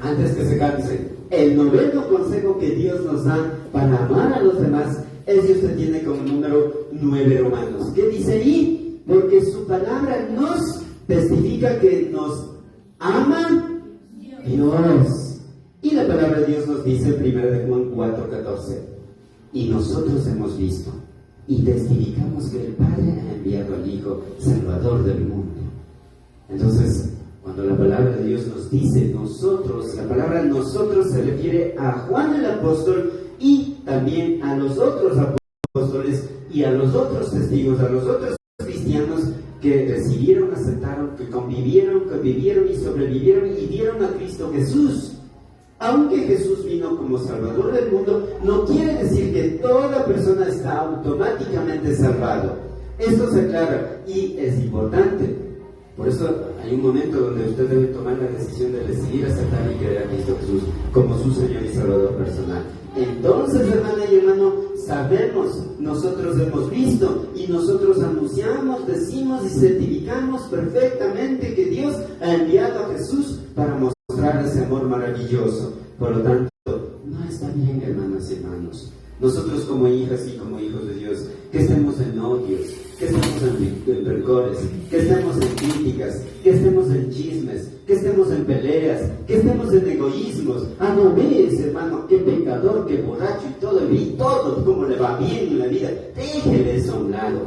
Antes que se cansen, el noveno consejo que Dios nos da para amar a los demás es que usted tiene como número 9 Romanos. ¿Qué dice ahí? Porque su palabra nos testifica que nos ama Dios. Y la palabra de Dios nos dice en 1 de Juan 4:14, y nosotros hemos visto y testificamos que el Padre ha enviado al Hijo Salvador del mundo. Entonces, cuando la palabra de Dios nos dice nosotros, la palabra nosotros se refiere a Juan el apóstol y también a los otros apóstoles y a los otros testigos, a los otros cristianos que recibieron, aceptaron, que convivieron y sobrevivieron y dieron a Cristo Jesús. Aunque Jesús vino como Salvador del mundo, no quiere decir que toda persona está automáticamente salvado. Esto se aclara y es importante. Por eso hay un momento donde usted debe tomar la decisión de decidir aceptar y creer a Cristo Jesús como su Señor y Salvador personal. Entonces, hermana y hermano, sabemos, nosotros hemos visto y nosotros anunciamos, decimos y certificamos perfectamente que Dios ha enviado a Jesús para mostrar ese amor maravilloso. Por lo tanto, no está bien, hermanas y hermanos, Nosotros como hijas y como hijos de Dios, que estemos en odios, que estemos en rencores, que estemos en críticas, que estemos en chismes, que estemos en peleas, que estemos en egoísmos. Ah, no ves, hermano, qué pecador, qué borracho y todo cómo le va bien en la vida. Déjele eso a un lado.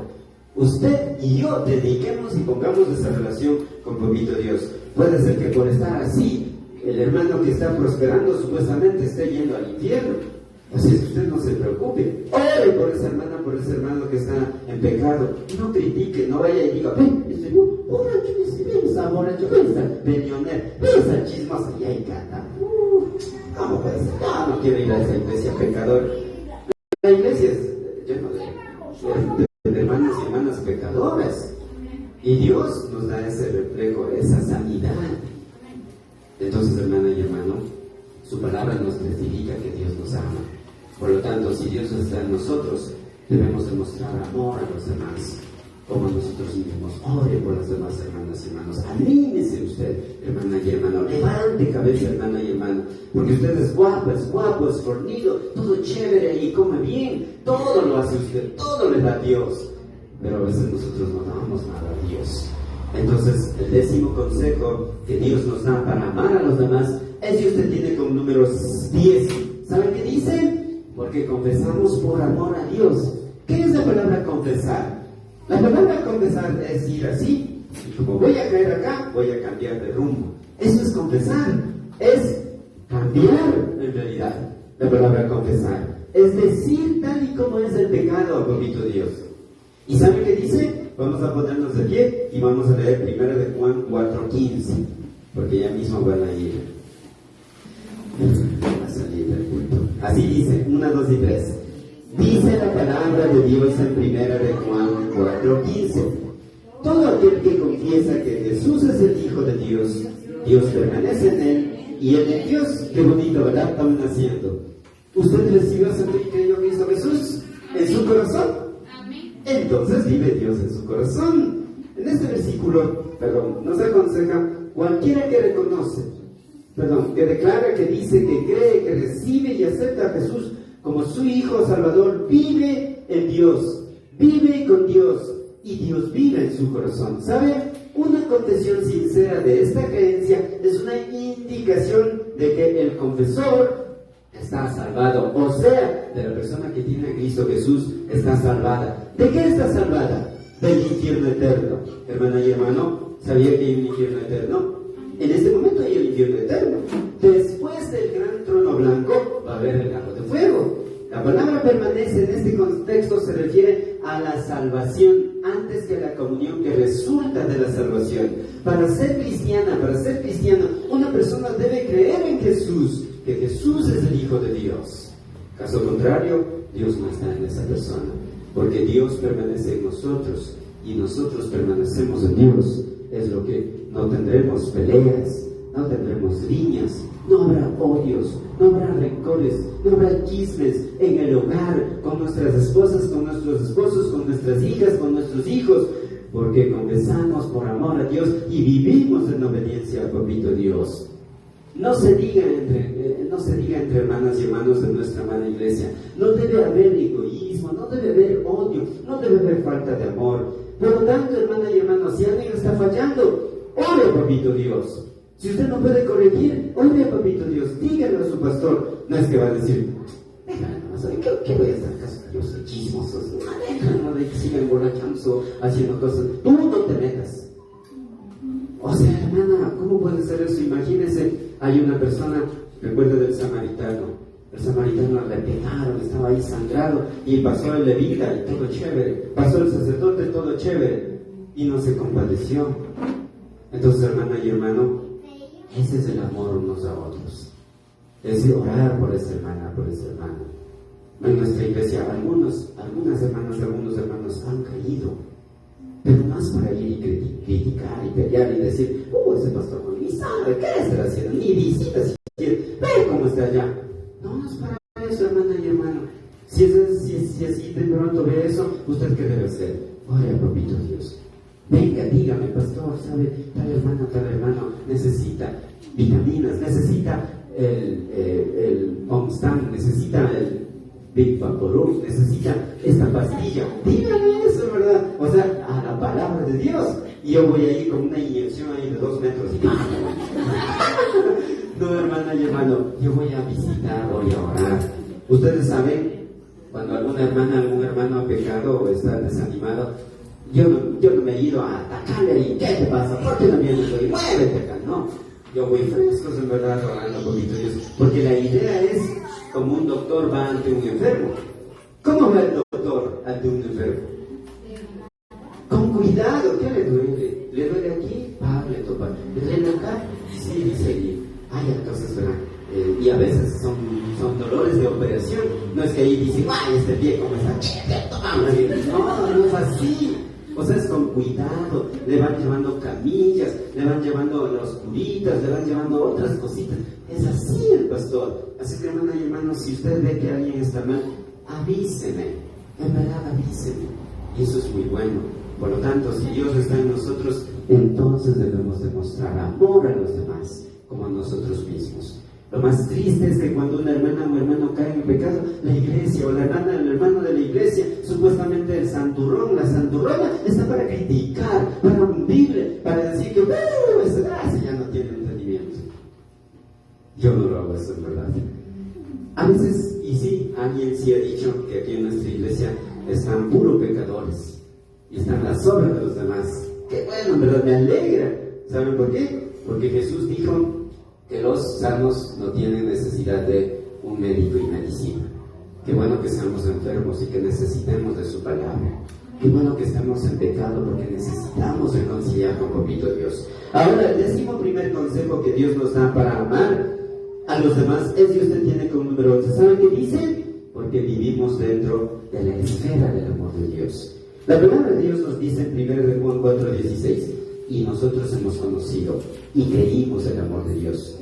Usted y yo dediquemos y pongamos esa relación con Papito Dios. Puede ser que por estar así, el hermano que está prosperando supuestamente esté yendo al infierno. Así es que usted no se preocupe. Ore por ese hermano que está en pecado. No critique, no vaya y diga, ven, borracho, ven esa borracho, ven esa peleonera, ven esa chismosa, y ahí canta. ¿Cómo puede ser? No quiero ir a esa iglesia pecador. La iglesia es llena de hermanos y hermanas pecadoras. Y Dios nos da ese reflejo, esa sanidad. Entonces, hermana y hermano, su palabra nos testifica que Dios nos ama. Por lo tanto, si Dios está en nosotros, debemos demostrar amor a los demás, como nosotros mismos. Ore por las demás hermanas y hermanos. Anímese usted, hermana y hermano. Levante cabeza, hermana y hermano. Porque usted es guapo, es fornido, todo chévere y come bien. Todo lo hace usted, todo le da a Dios. Pero a veces nosotros no damos nada a Dios. Entonces, el 10º consejo que Dios nos da para amar a los demás es que usted tiene como número 10. ¿Sabe qué dice? Porque confesamos por amor a Dios. ¿Qué es la palabra confesar? La palabra confesar es ir así, y como voy a caer acá, voy a cambiar de rumbo. Eso es confesar, es cambiar en realidad. La palabra confesar es decir tal y como es el pecado a Papito Dios. ¿Y sabe qué dice? Vamos a ponernos de pie y vamos a leer 1 de Juan 4:15, porque ya mismo van a ir a salir del culto. Así dice, 1, 2 y 3. Dice la palabra de Dios en 1 de Juan 4:15. Todo aquel que confiesa que Jesús es el Hijo de Dios, Dios permanece en él y él en Dios. Qué bonito, ¿verdad? Estamos haciendo. ¿Usted recibió ese creyó que hizo Jesús en su corazón? Entonces vive Dios en su corazón. En este versículo, nos aconseja cualquiera que reconoce, que declara, que dice, que cree, que recibe y acepta a Jesús como su Hijo Salvador, vive en Dios, vive con Dios y Dios vive en su corazón. ¿Sabe? Una confesión sincera de esta creencia es una indicación de que el confesor está salvado, o sea, de la persona que tiene a Cristo Jesús está salvada. ¿De qué está salvada? Del infierno eterno. Hermana y hermano, ¿sabía que hay un infierno eterno? En este momento hay el infierno eterno. Después del gran trono blanco va a haber el lago de fuego. La palabra permanece en este contexto se refiere a la salvación antes que a la comunión que resulta de la salvación. Para ser cristiano, una persona debe creer en Jesús, que Jesús es el Hijo de Dios. Caso contrario, Dios no está en esa persona, porque Dios permanece en nosotros y nosotros permanecemos en Dios. Es lo que no tendremos peleas, no tendremos riñas, no habrá odios, no habrá rencores, no habrá chismes en el hogar, con nuestras esposas, con nuestros esposos, con nuestras hijas, con nuestros hijos, porque confesamos por amor a Dios y vivimos en obediencia a Papito Dios. No se diga entre hermanas y hermanos de nuestra amada iglesia. No debe haber egoísmo, no debe haber odio, no debe haber falta de amor. Por lo tanto, hermana y hermano, si alguien está fallando, ore a Papito Dios. Si usted no puede corregir, ore a Papito Dios, dígalo a su pastor. No es que va a decir, ¿qué voy a hacer caso? Yo soy chismoso, no de que sigan emborrachando, haciendo cosas. Tú no te metas. O sea, hermana, ¿cómo puede ser eso? Imagínese, hay una persona, recuerda del samaritano. El samaritano le pegaron, estaba ahí sangrado, y pasó el levita y todo chévere. Pasó el sacerdote, todo chévere, y no se compadeció. Entonces, hermana y hermano, ese es el amor unos a otros. Es orar por esa hermana, por ese hermano. En nuestra iglesia, algunas hermanas, algunos hermanos han caído, pero no es para ir y criticar y pelear y decir, ese pastor ni sabe qué estará haciendo, ni visita siquiera, ve cómo está allá. No es para eso, hermana y hermano. Si así de pronto ve eso, ¿usted qué debe hacer? Ore a Papito Dios. Venga, dígame, pastor, ¿sabe? Tal hermano necesita vitaminas, necesita el Omstan, necesita el Big Vaporub, necesita esta pastilla. Dígame eso, ¿verdad? O sea, a la palabra de Dios. Y yo voy ahí con una inyección ahí de 2 metros. Y... no, hermana y hermano, yo voy a visitar, voy a orar. Ustedes saben, cuando alguna hermana, algún hermano ha pecado o está desanimado, yo no me he ido a atacarle y ¿qué te pasa? ¿Por qué no vienes hoy? Muévete acá, no. Yo voy frescos, en verdad, orando por Dios. Porque la idea es como un doctor va ante un enfermo. ¿Cómo va el doctor ante un enfermo? Con cuidado. ¿Qué le duele? ¿Le duele aquí? Le topa. ¿Le duele acá? Sí, dice ahí. Ay, entonces, ¿verdad? Y a veces son dolores de operación. No es que ahí dicen, ay, este pie, ¿cómo está? No es así. O sea, es con cuidado. Le van llevando camillas, le van llevando las curitas, le van llevando otras cositas. Es así el pastor. Así que, hermana y hermanos, si usted ve que alguien está mal, avíseme. En verdad, avíseme. Y eso es muy bueno. Por lo tanto, si Dios está en nosotros, entonces debemos demostrar amor a los demás, como a nosotros mismos. Lo más triste es que cuando una hermana o hermano cae en pecado, la iglesia o la hermana o el hermano de la iglesia, supuestamente el santurrón, la santurrona, está para criticar, para hundirle, para decir que ese ya no tiene entendimiento. Yo no lo hago eso, en verdad. A veces, y sí, alguien sí ha dicho que aquí en nuestra iglesia están puros pecadores y están las obras de los demás. Qué bueno, en verdad me alegra. ¿Saben por qué? Porque Jesús dijo que los sanos no tienen necesidad de un médico y medicina. Qué bueno que estamos enfermos y que necesitemos de su palabra. Qué bueno que estamos en pecado porque necesitamos reconciliar con poquito Dios. Ahora, el 11º consejo que Dios nos da para amar a los demás es que usted tiene como número 11. ¿Saben qué dice? Porque vivimos dentro de la esfera del amor de Dios. La palabra de Dios nos dice en 1 Juan 4:16, y nosotros hemos conocido y creímos el amor de Dios.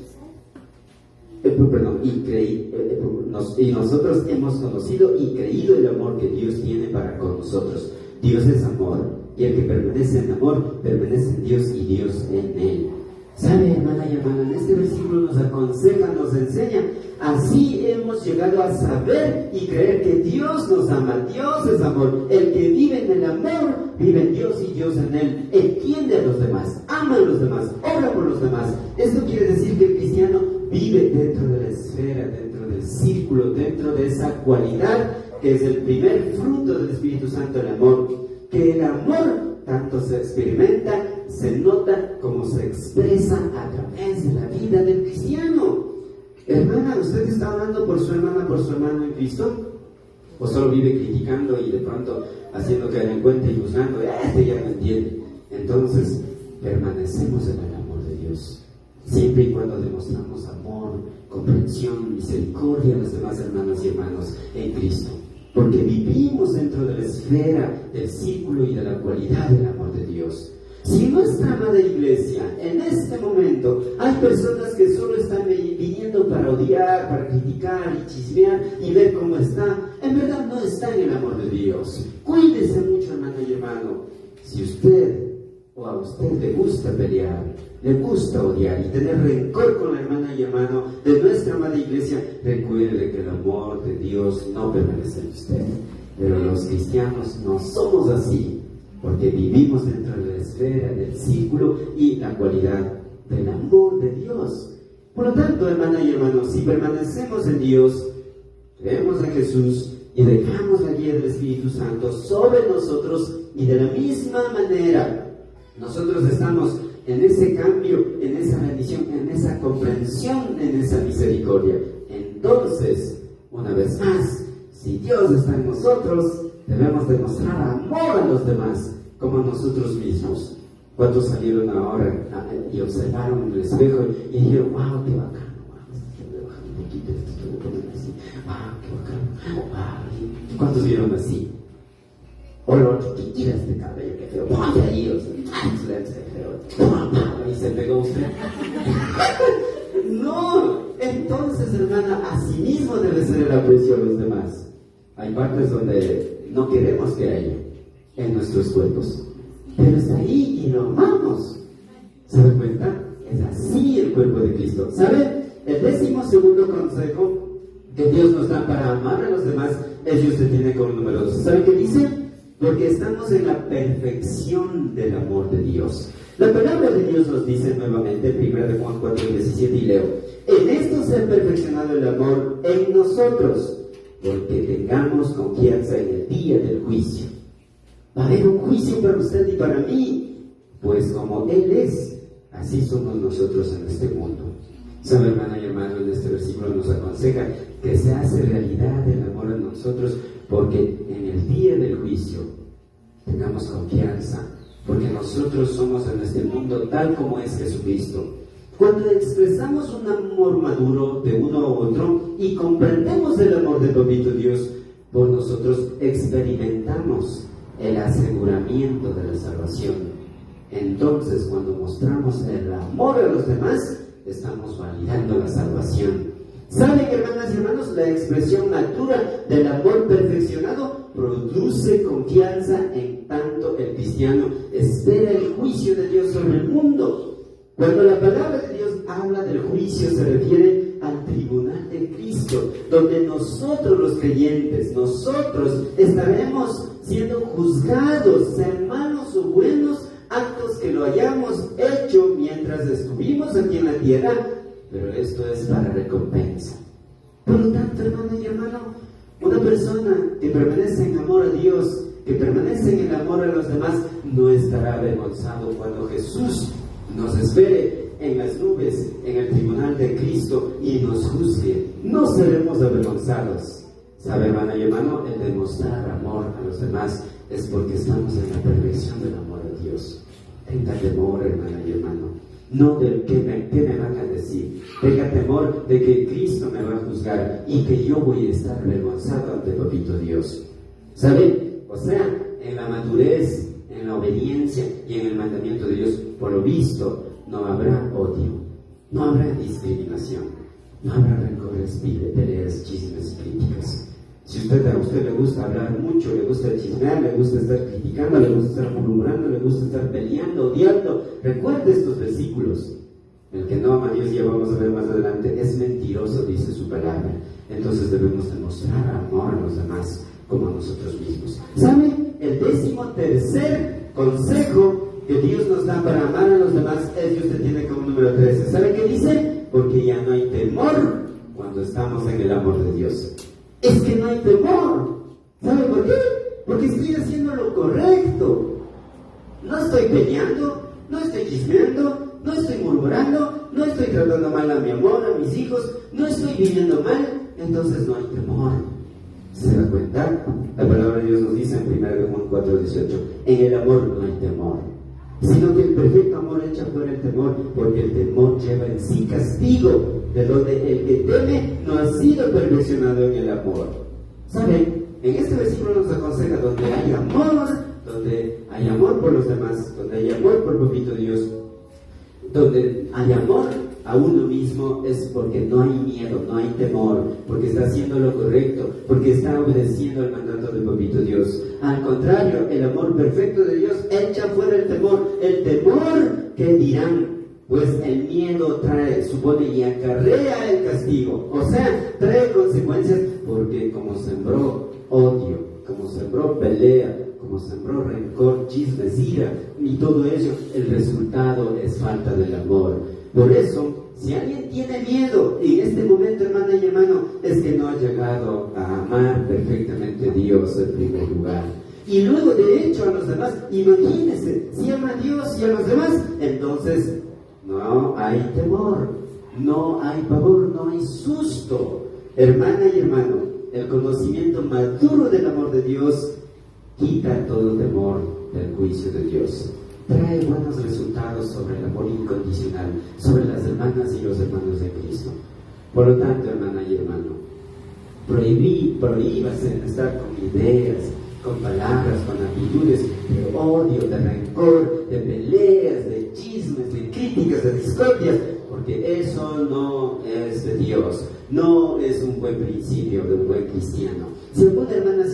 Y nosotros hemos conocido y creído el amor que Dios tiene para con nosotros. Dios es amor, y el que permanece en amor, permanece en Dios y Dios en él. ¿Sabe, hermana y hermano? En este versículo nos aconseja, nos enseña. Así hemos llegado a saber y creer que Dios nos ama. Dios es amor. El que vive en el amor, vive en Dios y Dios en él. Entiende a los demás, ama a los demás, obra por los demás. Esto quiere decir que el cristiano vive dentro de la esfera, dentro del círculo, dentro de esa cualidad que es el primer fruto del Espíritu Santo, el amor. Que el amor tanto se experimenta, se nota, como se expresa a través de la vida del cristiano. Hermana, ¿usted está hablando por su hermano en Cristo? ¿O solo vive criticando y de pronto haciendo caer en cuenta y juzgando? Este ya no entiende. Entonces, permanecemos en el amor de Dios. Siempre y cuando demostramos amor, comprensión, misericordia a los demás hermanos y hermanos en Cristo. Porque vivimos dentro de la esfera, del círculo y de la cualidad del amor de Dios. Si en nuestra amada iglesia, en este momento, hay personas que solo están viniendo para odiar, para criticar y chismear y ver cómo está, en verdad no está en el amor de Dios. Cuídese mucho, hermana y hermano. Si usted o a usted le gusta pelear, le gusta odiar y tener rencor con la hermana y hermano de nuestra amada iglesia, recuerde que el amor de Dios no permanece en usted. Pero los cristianos no somos así, porque vivimos dentro de la esfera, del círculo y la cualidad del amor de Dios. Por lo tanto, hermana y hermano, si permanecemos en Dios, creemos en Jesús y dejamos la guía del Espíritu Santo sobre nosotros, y de la misma manera nosotros estamos en ese cambio, en esa bendición, en esa comprensión, en esa misericordia. Entonces, una vez más, si Dios está en nosotros, debemos demostrar amor a los demás como a nosotros mismos. ¿Cuántos salieron ahora y observaron en el espejo y dijeron, wow, qué bacano, qué bacano? ¿Cuántos vieron así? O el otro, mira este cabello, qué feo, ponte ahí, y se pegó usted. No, entonces, hermana, así mismo debe ser el aprecio a los demás. Hay partes donde no queremos que haya en nuestros cuerpos, pero está ahí y lo amamos. ¿Se dan cuenta? Es así el cuerpo de Cristo. ¿Sabe? El 12º consejo que Dios nos da para amar a los demás, ellos se tienen como número 2. ¿Saben qué dice? Porque estamos en la perfección del amor de Dios. La palabra de Dios nos dice nuevamente, 1 Juan 4:17, y leo: en esto se ha perfeccionado el amor en nosotros, porque tengamos confianza en el día del juicio. Va a haber un juicio para usted y para mí, pues como Él es, así somos nosotros en este mundo. ¿Sabe, hermana y hermano? En este versículo nos aconseja que se hace realidad el amor en nosotros, porque en el día del juicio tengamos confianza, porque nosotros somos en este mundo tal como es Jesucristo. Cuando expresamos un amor maduro de uno a otro y comprendemos el amor de Papito Dios por nosotros, experimentamos el aseguramiento de la salvación. Entonces, cuando mostramos el amor a los demás, estamos validando la salvación. ¿Saben, hermanas y hermanos? La expresión natura del amor perfeccionado produce confianza, en tanto el cristiano espera el juicio de Dios sobre el mundo. Cuando la palabra de Dios habla del juicio, se refiere al tribunal de Cristo, donde nosotros los creyentes, nosotros estaremos siendo juzgados, sean malos o buenos actos que lo hayamos hecho mientras estuvimos aquí en la tierra, pero esto es para recompensa. Por lo tanto, hermano y hermano, una persona que permanece en amor a Dios, que permanece en el amor a los demás, no estará avergonzado cuando Jesús nos espere en las nubes, en el tribunal de Cristo, y nos juzgue. No seremos avergonzados. ¿Sabe, hermana y hermano? El demostrar amor a los demás es porque estamos en la perfección del amor a Dios. Tenga temor, hermana y hermano, no del qué me van a decir. Tenga temor de que Cristo me va a juzgar y que yo voy a estar avergonzado ante Papito Dios. ¿Sabe? O sea, en la madurez, en la obediencia y en el mandamiento de Dios, por lo visto, no habrá odio, no habrá discriminación, no habrá rencores, peleas, chismes, críticas. Si a usted le gusta hablar mucho, le gusta chismear, le gusta estar criticando, le gusta estar murmurando, le gusta estar peleando, odiando, recuerde estos versículos. El que no ama a Dios, ya vamos a ver más adelante, es mentiroso, dice su palabra. Entonces debemos demostrar amor a los demás como a nosotros mismos. ¿Sabe? El 13º consejo que Dios nos da para amar a los demás es que usted tiene como número 13. ¿Sabe qué dice? Porque ya no hay temor cuando estamos en el amor de Dios. Es que no hay temor. ¿Sabe por qué? Porque estoy haciendo lo correcto. No estoy peleando, no estoy chismeando, no estoy murmurando, no estoy tratando mal a mi amor, a mis hijos, no estoy viviendo mal, entonces no hay temor. ¿Se da cuenta? La palabra de Dios nos dice en 1 Juan 4:18, en el amor no hay temor, sino que el perfecto amor echa fuera el temor, porque el temor lleva en sí castigo, de donde el que teme no ha sido perfeccionado en el amor. ¿Saben? En este versículo nos aconseja donde hay amor por los demás, donde hay amor por Papito Dios, donde hay amor a uno mismo, es porque no hay miedo, no hay temor, porque está haciendo lo correcto, porque está obedeciendo el mandato de Papito Dios. Al contrario, el amor perfecto de Dios echa fuera el temor que dirán, pues el miedo supone y acarrea el castigo, o sea, trae consecuencias, porque como sembró odio, como sembró pelea, como sembró rencor, chismes, ira y todo ello, el resultado es falta del amor. Por eso, si alguien tiene miedo en este momento, hermana y hermano, es que no ha llegado a amar perfectamente a Dios en primer lugar. Y luego, de hecho, a los demás, imagínense, si ama a Dios y a los demás, entonces no hay temor, no hay pavor, no hay susto. Hermana y hermano, el conocimiento maduro del amor de Dios quita todo temor del juicio de Dios. Trae buenos resultados sobre el amor incondicional, sobre las hermanas y los hermanos de Cristo. Por lo tanto, hermana y hermano, prohíbase en estar con ideas, con palabras, con actitudes de odio, de rencor, de peleas, de chismes, de críticas, de discordias, porque eso no es de Dios, no es un buen principio de un buen cristiano. Si alguna hermana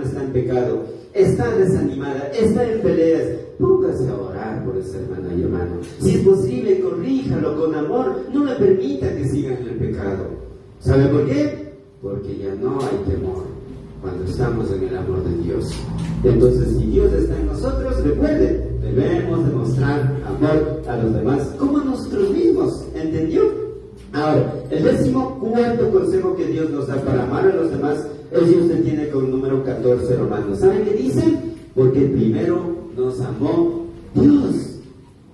está en pecado, está desanimada, está en peleas, póngase a orar por esa hermana y hermano. Si es posible, corríjalo con amor, no le permita que siga en el pecado. ¿Sabe por qué? porque ya no hay temor cuando estamos en el amor de Dios. Entonces, si Dios está en nosotros, recuerden, debemos demostrar amor a los demás como a nosotros mismos. ¿Entendió? Ahora, el 14º consejo que Dios nos da para amar a los demás es Dios se tiene con el número 14, Romanos. ¿Saben qué dice? Porque primero nos amó Dios.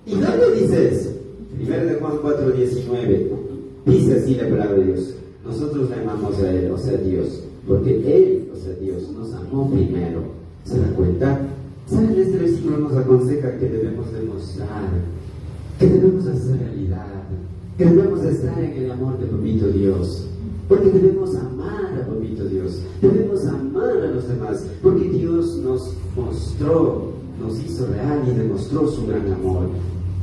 ¿Y dónde dice eso? 1 Juan 4:19. Dice así la palabra de Dios: nosotros le amamos a Él, o sea, Dios, porque Él, o sea, Dios, nos amó primero. ¿Se da cuenta? ¿Saben? Este versículo nos aconseja que debemos demostrar, que debemos hacer realidad, que debemos estar en el amor de Papito Dios, porque debemos amar a Papito Dios, debemos amar a los demás, porque Dios nos mostró, nos hizo real y demostró su gran amor.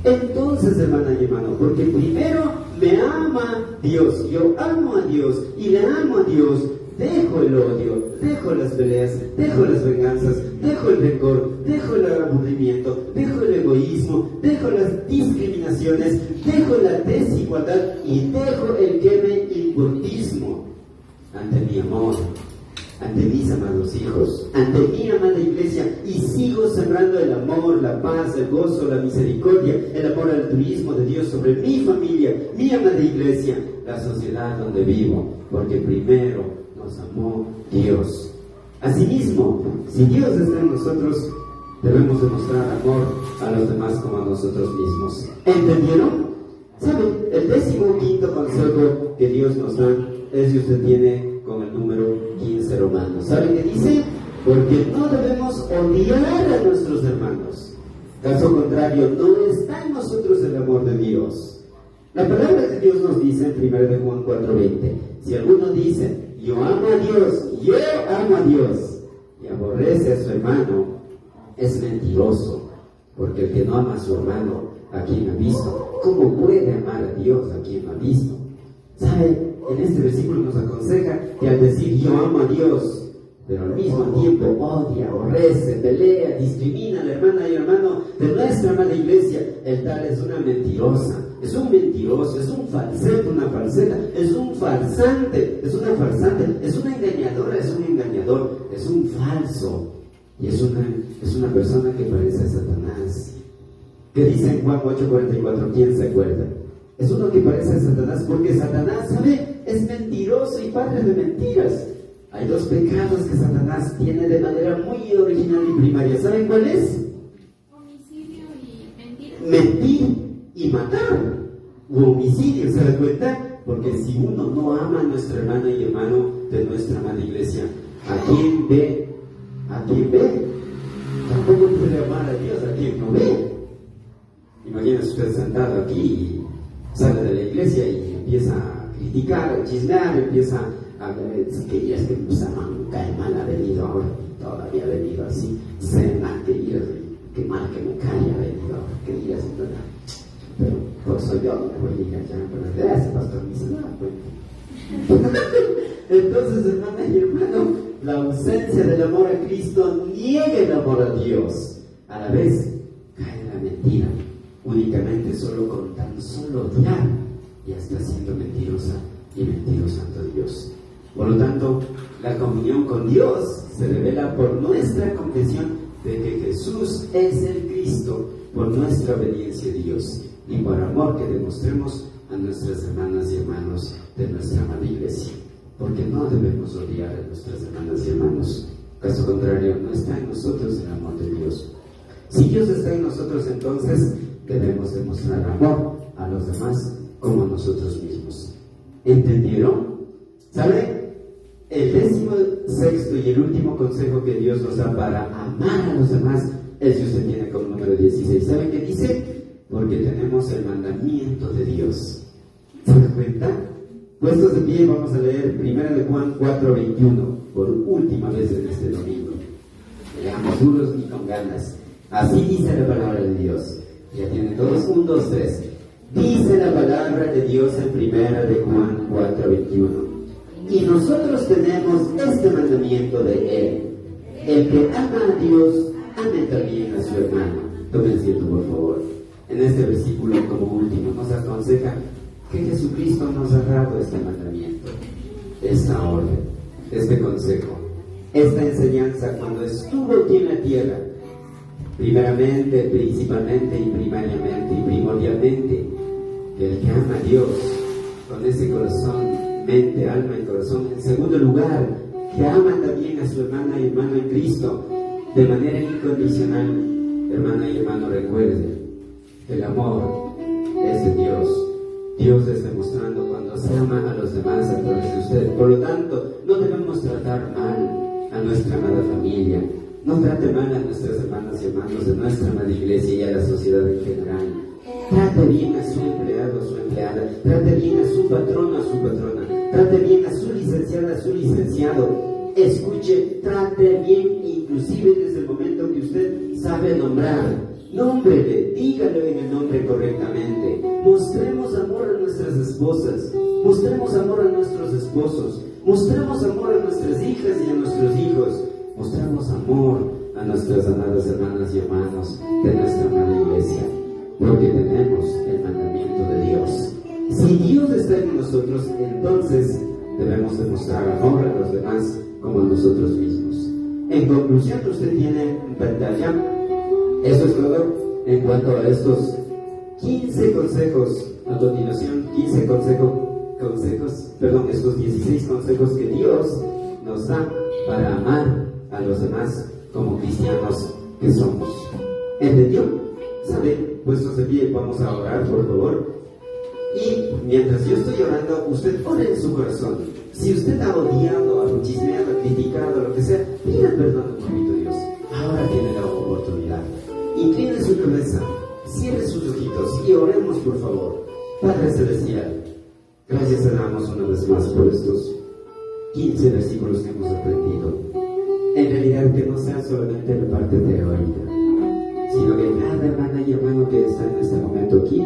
Entonces, hermana y hermano, porque primero me ama Dios, yo amo a Dios y le amo a Dios, dejo el odio, dejo las peleas, dejo las venganzas, dejo el rencor, dejo el aburrimiento, dejo el egoísmo, dejo las discriminaciones, dejo la desigualdad y dejo el que me importismo ante mi amor, ante mis amados hijos, ante mi amada iglesia, y sigo sembrando el amor, la paz, el gozo, la misericordia, el amor altruismo de Dios sobre mi familia, mi amada iglesia, la sociedad donde vivo, porque primero nos amó Dios. Asimismo, si Dios está en nosotros, debemos demostrar amor a los demás como a nosotros mismos. ¿Entendieron? ¿Saben? El 15º consejo que Dios nos da es que usted tiene con el número 15, Romanos. ¿Saben qué dice? Porque no debemos odiar a nuestros hermanos. Caso contrario, no está en nosotros el amor de Dios. La palabra de Dios nos dice en 1 Juan 4:20, si alguno dice, yo amo a Dios, yo amo a Dios, y aborrece a su hermano, es mentiroso, porque el que no ama a su hermano, a quien ha visto, ¿cómo puede amar a Dios a quien no ha visto? ¿Sabe? En este versículo nos aconseja que al decir yo amo a Dios, pero al mismo tiempo odia, aborrece, pelea, discrimina al hermana y hermano de nuestra amada iglesia, el tal es una mentirosa, es un mentiroso, es un falsete, una falseta, es un farsante, es una farsante, es una engañadora, es un engañador, es un falso, y es una persona que parece a Satanás. ¿Qué dice en Juan 8:44? ¿Quién se acuerda? Es uno que parece a Satanás, porque Satanás, ¿sabe? Es mentiroso y padre de mentiras. Hay dos pecados que Satanás tiene de manera muy original y primaria. ¿Saben cuál es? Homicidio y mentira. Mentir y matar. O homicidio, ¿se da cuenta? Porque si uno no ama a nuestra hermana y hermano de nuestra amada iglesia, ¿a quién ve? ¿A quién ve? Tampoco puede amar a Dios a quien no ve. Imagínese usted sentado aquí y sale de la iglesia y empieza a criticar, a chismear, empieza a ver que es que pues cae mal, ha venido ahora, todavía ha venido así, cena, que mal que me cae, ha venido ahora, que digas, pero por soy yo, me voy a ir allá, pero gracias, pastor, me dice, no, pues. Entonces, hermana y hermano, la ausencia del amor a Cristo niega el amor a Dios, a la vez cae en la mentira, únicamente solo con tan solo odiar, ya está siendo mentirosa y mentiroso ante Dios. Por lo tanto, la comunión con Dios se revela por nuestra confesión de que Jesús es el Cristo, por nuestra obediencia a Dios y por amor que demostremos a nuestras hermanas y hermanos de nuestra amada iglesia. Porque no debemos odiar a nuestras hermanas y hermanos. Caso contrario, no está en nosotros el amor de Dios. Si Dios está en nosotros, entonces debemos demostrar amor a los demás como a nosotros mismos. ¿Entendieron? ¿Sabe? El 16º y el último consejo que Dios nos da para amar a los demás es que usted tiene como número 16. ¿Saben qué dice? Porque tenemos el mandamiento de Dios. ¿Se dan cuenta? Puestos de pie, vamos a leer 1 Juan 4:21 por última vez en este domingo. Leamos duros y con ganas. Así dice la palabra de Dios. Ya tienen todos, 1, 2, 3. Dice la palabra de Dios en 1 Juan 4:21. Y nosotros tenemos este mandamiento de Él: el que ama a Dios, ame también a su hermano. Tomen asiento, por favor. En este versículo, como último, nos aconseja que Jesucristo nos ha dado este mandamiento. esta orden, este consejo, esta enseñanza cuando estuvo aquí en la tierra, primeramente, principalmente y primariamente y primordialmente, que el que ama a Dios con ese corazón, mente, alma y corazón. En segundo lugar, que ama también a su hermana y hermano en Cristo de manera incondicional. Hermana y hermano, recuerde, el amor es de Dios. Dios está demostrando cuando se ama a los demás a través de usted. Por lo tanto, no debemos tratar mal a nuestra amada familia. No trate mal a nuestras hermanas y hermanos de nuestra amada iglesia y a la sociedad en general. Trate bien a su empleado, a su empleada. Trate bien a su patrono, a su patrona. Trate bien a su licenciada, a su licenciado. Escuche, trate bien, inclusive desde el momento que usted sabe nombrar. Nómbrele, dígale en el nombre correctamente. Mostremos amor a nuestras esposas. Mostremos amor a nuestros esposos. Mostremos amor a nuestras hijas y a nuestros hijos. Mostremos amor a nuestras amadas hermanas y hermanos de nuestra amada iglesia. Porque tenemos el mandamiento de Dios. Si Dios está en nosotros, entonces debemos demostrar amor a los demás como a nosotros mismos. En conclusión, usted tiene en pantalla, eso es todo en cuanto a estos 15 consejos, a continuación 15 estos 16 consejos que Dios nos da para amar a los demás como cristianos que somos. ¿Entendió? ¿Sabe? Puestos de pie, vamos a orar, por favor. Y mientras yo estoy orando, usted ore en su corazón. Si usted ha odiado, ha chismeado, ha criticado, lo que sea, pida perdón a papito Dios. Ahora tiene la oportunidad. Incline su cabeza, cierre sus ojitos y oremos, por favor. Padre Celestial, gracias te damos una vez más por estos 15 versículos que hemos aprendido. En realidad que no sea solamente la parte teórica, sino que cada hermana y hermano que está en este momento aquí,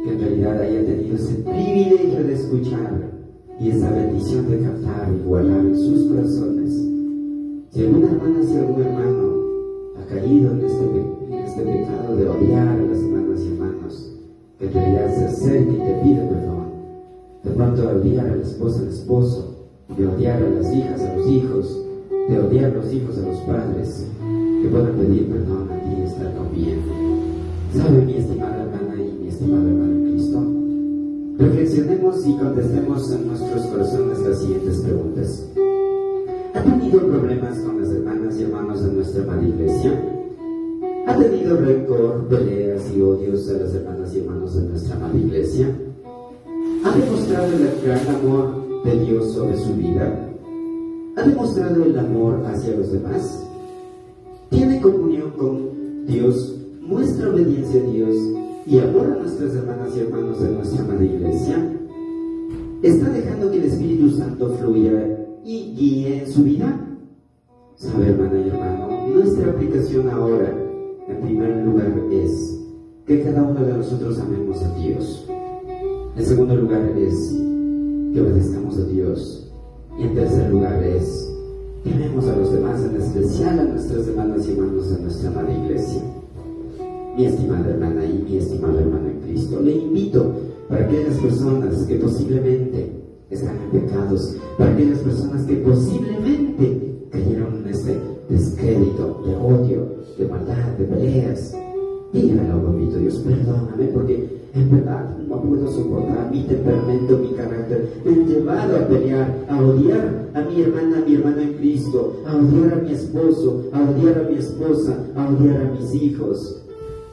que en realidad haya tenido ese privilegio de escuchar y esa bendición de captar y guardar en sus corazones. Si alguna hermana, si algún hermano ha caído en este pecado de odiar a las hermanas y hermanos, que en realidad se acerque y te pide perdón. De pronto de odiar a la esposa al esposo, de odiar a las hijas a los hijos, de odiar a los hijos a los padres, que puedan pedir perdón a ti y estar con bien. ¿Sabe, mi estimada hermana y mi estimado hermano en Cristo? Reflexionemos y contestemos en nuestros corazones las siguientes preguntas. ¿Ha tenido problemas con las hermanas y hermanos de nuestra amada iglesia? ¿Ha tenido rencor, peleas y odios a las hermanas y hermanos de nuestra amada iglesia? ¿Ha demostrado el gran amor de Dios sobre su vida? ¿Ha demostrado el amor hacia los demás? ¿Tiene comunión con Dios? ¿Muestra obediencia a Dios y amor a nuestras hermanas y hermanos de nuestra amada iglesia? ¿Está dejando que el Espíritu Santo fluya y guíe en su vida? Sabe, hermana y hermano, nuestra aplicación ahora, en primer lugar, es que cada uno de nosotros amemos a Dios. En segundo lugar es que obedezcamos a Dios. Y en tercer lugar es que amemos a los demás, en especial a nuestras hermanas y hermanos de nuestra amada iglesia. Mi estimada hermana y mi estimado hermano en Cristo, le invito para aquellas personas que posiblemente están en pecados, para aquellas personas que posiblemente cayeron en este descrédito, de odio, de maldad, de peleas, díganle a papito Dios, perdóname porque en verdad no puedo soportar mi temperamento, mi carácter, me han llevado a pelear, a odiar a mi hermano en Cristo, a odiar a mi esposo, a odiar a mi esposa, a odiar a mis hijos,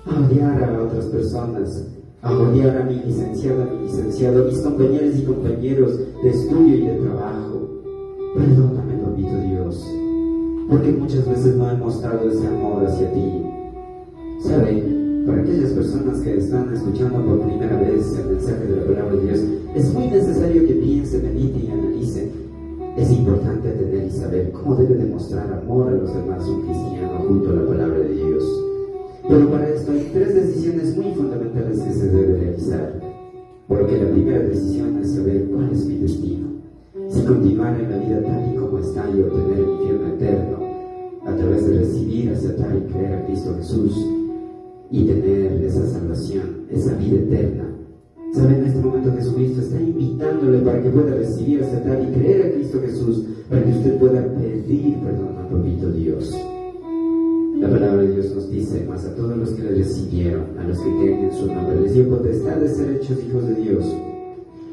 a odiar a otras personas, a odiar a mi licenciada, a mi licenciado, a mis compañeros y compañeros de estudio y de trabajo. Perdóname, papito Dios, porque muchas veces no he mostrado ese amor hacia ti. ¿Sabe? Para aquellas personas que están escuchando por primera vez el mensaje de la palabra de Dios, es muy necesario que piensen, mediten y analicen. Es importante tener y saber cómo debe demostrar amor a los demás un cristiano junto a la palabra de Dios. Pero para esto hay 3 decisiones muy fundamentales que se deben realizar. Porque la primera decisión es saber cuál es mi destino. Si continuar en la vida tal y como está y obtener el infierno eterno a través de recibir, aceptar y creer a Cristo Jesús y tener esa salvación, esa vida eterna, Sabe, en este momento Jesucristo está invitándole para que pueda recibir, aceptar y creer a Cristo Jesús, para que usted pueda pedir perdón al papito Dios. La palabra de Dios nos dice: mas a todos los que le recibieron, a los que creen en su nombre, les dio potestad de ser hechos hijos de Dios,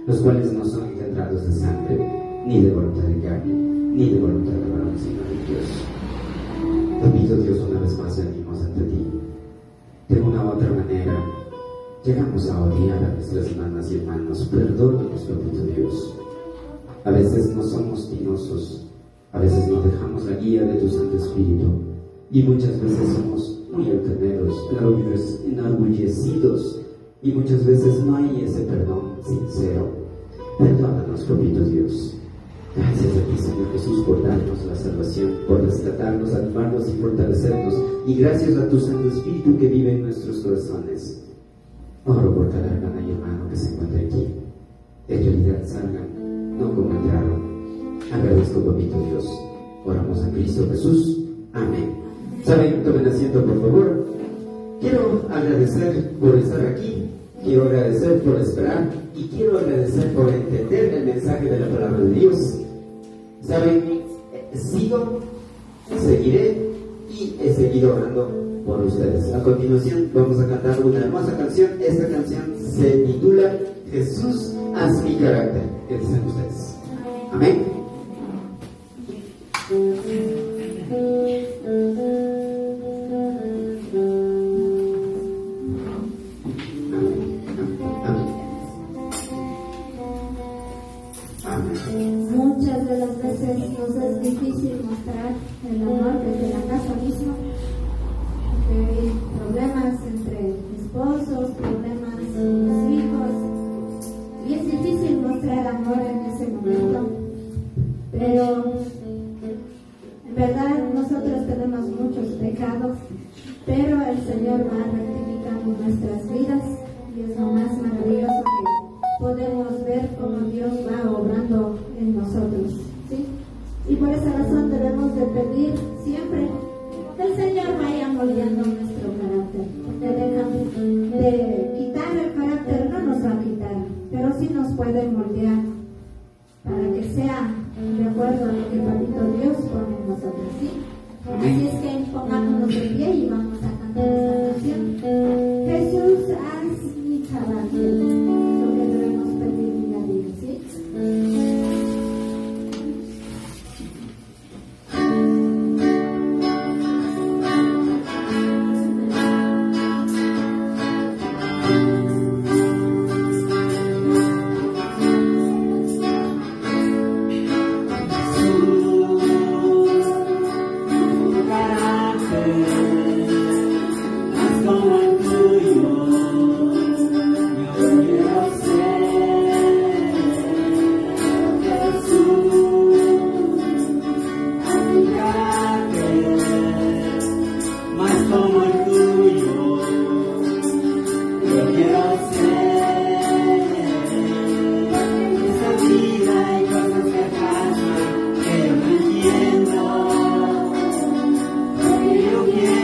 los cuales no son engendrados de sangre, ni de voluntad de carne, ni de voluntad de varón, sino de Dios. Papito Dios, una vez más venimos ante ti. De una u otra manera llegamos a odiar a nuestras hermanas y hermanos. Perdónanos, papito Dios. A veces no somos tinosos, a veces no dejamos la guía de tu Santo Espíritu, y muchas veces somos muy altaneros, enorgullecidos, y muchas veces no hay ese perdón sincero. Perdónanos, papito Dios. Gracias a ti, Señor Jesús, por darnos la salvación, por rescatarnos, animarnos y fortalecernos, y gracias a tu Santo Espíritu que vive en nuestros corazones. Oro por cada hermana y hermano que se encuentra aquí. En realidad salgan, no como entraron. Agradezco, papito Dios. Oramos a Cristo Jesús. Amén. Saben, tomen asiento, por favor. Quiero agradecer por estar aquí, quiero agradecer por esperar y quiero agradecer por entender el mensaje de la palabra de Dios. Saben, seguiré y he seguido orando por ustedes. A continuación vamos a cantar una hermosa canción. Esta canción se titula Jesús, haz mi carácter. ¿Qué dicen ustedes? Amén. Muchas de las veces nos es difícil mostrar el amor desde la casa misma, porque hay problemas entre esposos, problemas con los hijos, y es difícil mostrar amor en ese momento. Pero en verdad nosotros tenemos muchos pecados, pero el Señor va rectificando nuestras vidas, y es lo más maravilloso que podemos ver cómo Dios va obrando en nosotros, ¿sí? Y por esa razón debemos de pedir siempre que el Señor vaya moldeando nuestro carácter. De quitar el carácter no nos va a quitar, pero sí nos puede moldear para que sea de acuerdo a lo que el papito Dios pone en nosotros, ¿sí? Así es que pongámonos de pie y vamos a cantar esta canción. Jesús, haz mi carácter. Lo que debemos pedir día a día, ¿sí? Yo quiero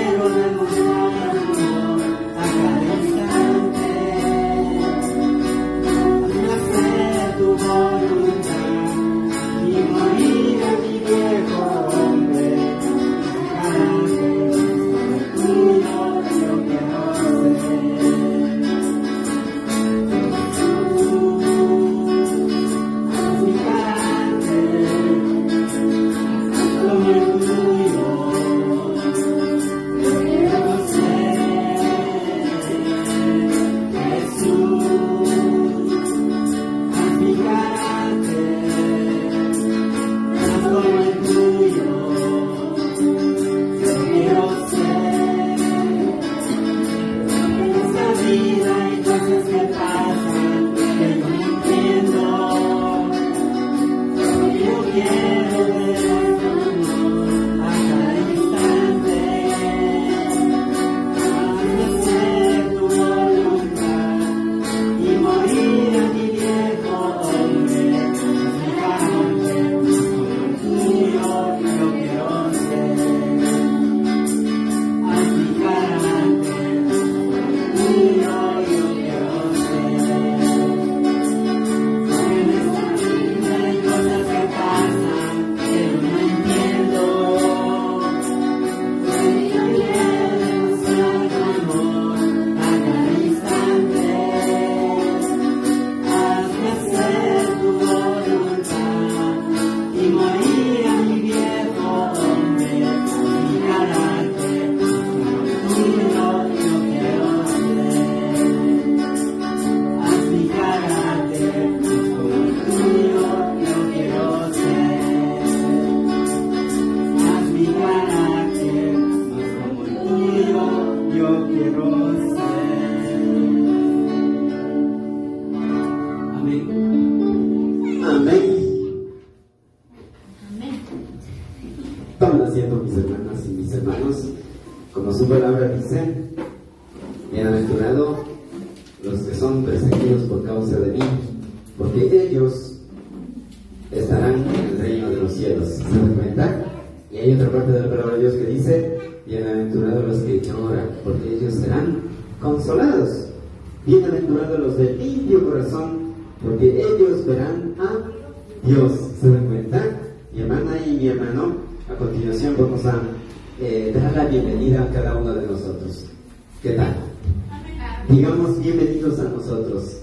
hermanos, como su palabra dice, bienaventurados los que son perseguidos por causa de mí, porque ellos estarán en el reino de los cielos. ¿Se dan cuenta? Y hay otra parte de la palabra de Dios que dice, bienaventurados los que lloran, porque ellos serán consolados. Bienaventurados los de limpio corazón, porque ellos verán a Dios. ¿Se dan cuenta? Mi hermana y mi hermano, a continuación vamos a dar la bienvenida a cada uno de nosotros. ¿Qué tal? Digamos bienvenidos a nosotros,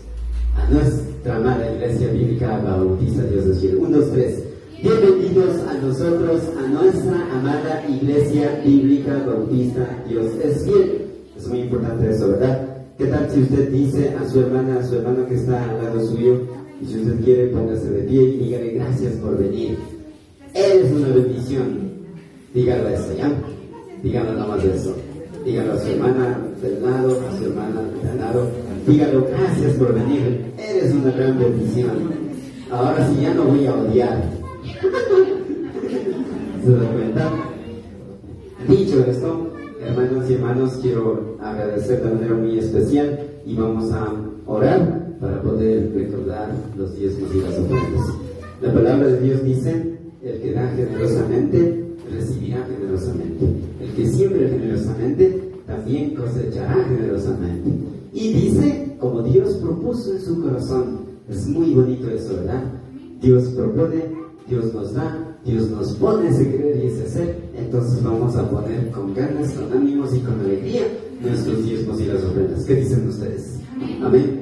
a nuestra amada Iglesia Bíblica Bautista Dios es Fiel. 1, 2, 3. Bienvenidos a nosotros, a nuestra amada Iglesia Bíblica Bautista Dios es Fiel. Es muy importante eso, ¿verdad? ¿Qué tal si usted dice a su hermano que está al lado suyo, y si usted quiere, póngase de pie y dígale gracias por venir? Eres una bendición. Dígalo eso, ¿ya? Dígalo nada más de eso. Dígalo a su hermana del lado, a su hermana del lado. Dígalo, gracias por venir. Eres una gran bendición. Ahora sí ya no voy a odiar. ¿Se dan cuenta? Dicho esto, hermanos y hermanos, quiero agradecer de manera muy especial y vamos a orar para poder recordar los diezmos y las ofrendas. La palabra de Dios dice, el que da generosamente, recibirá generosamente. El que siembra generosamente, también cosechará generosamente. Y dice, como Dios propuso en su corazón. Es muy bonito eso, ¿verdad? Dios propone, Dios nos da, Dios nos pone ese querer y ese hacer. Entonces vamos a poner con ganas, con ánimos y con alegría nuestros diezmos y las ofrendas. ¿Qué dicen ustedes? Amén.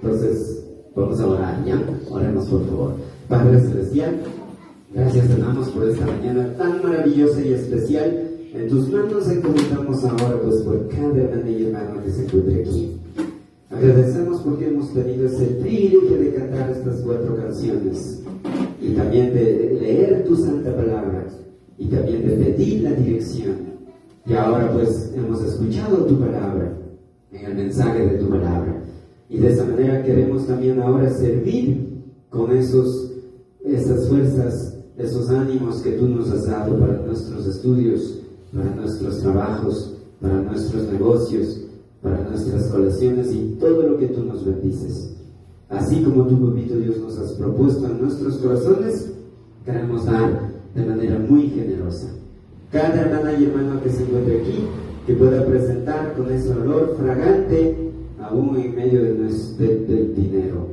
Entonces vamos a orar, ¿ya? Oremos por favor. Padre Celestial, gracias te damos por esta mañana tan maravillosa y especial. En tus manos encomendamos ahora pues por cada hermana y hermano que se encuentre aquí. Agradecemos porque hemos tenido ese privilegio de cantar estas 4 canciones y también de leer tu santa palabra y también de pedir la dirección. Y ahora pues hemos escuchado tu palabra en el mensaje de tu palabra. Y de esa manera queremos también ahora servir con esas fuerzas, esos ánimos que tú nos has dado para nuestros estudios, para nuestros trabajos, para nuestros negocios, para nuestras colaciones y todo lo que tú nos bendices. Así como tú, papito Dios, nos has propuesto en nuestros corazones, queremos dar de manera muy generosa. Cada hermana y hermano que se encuentre aquí, que pueda presentar con ese olor fragante, aún en medio del dinero,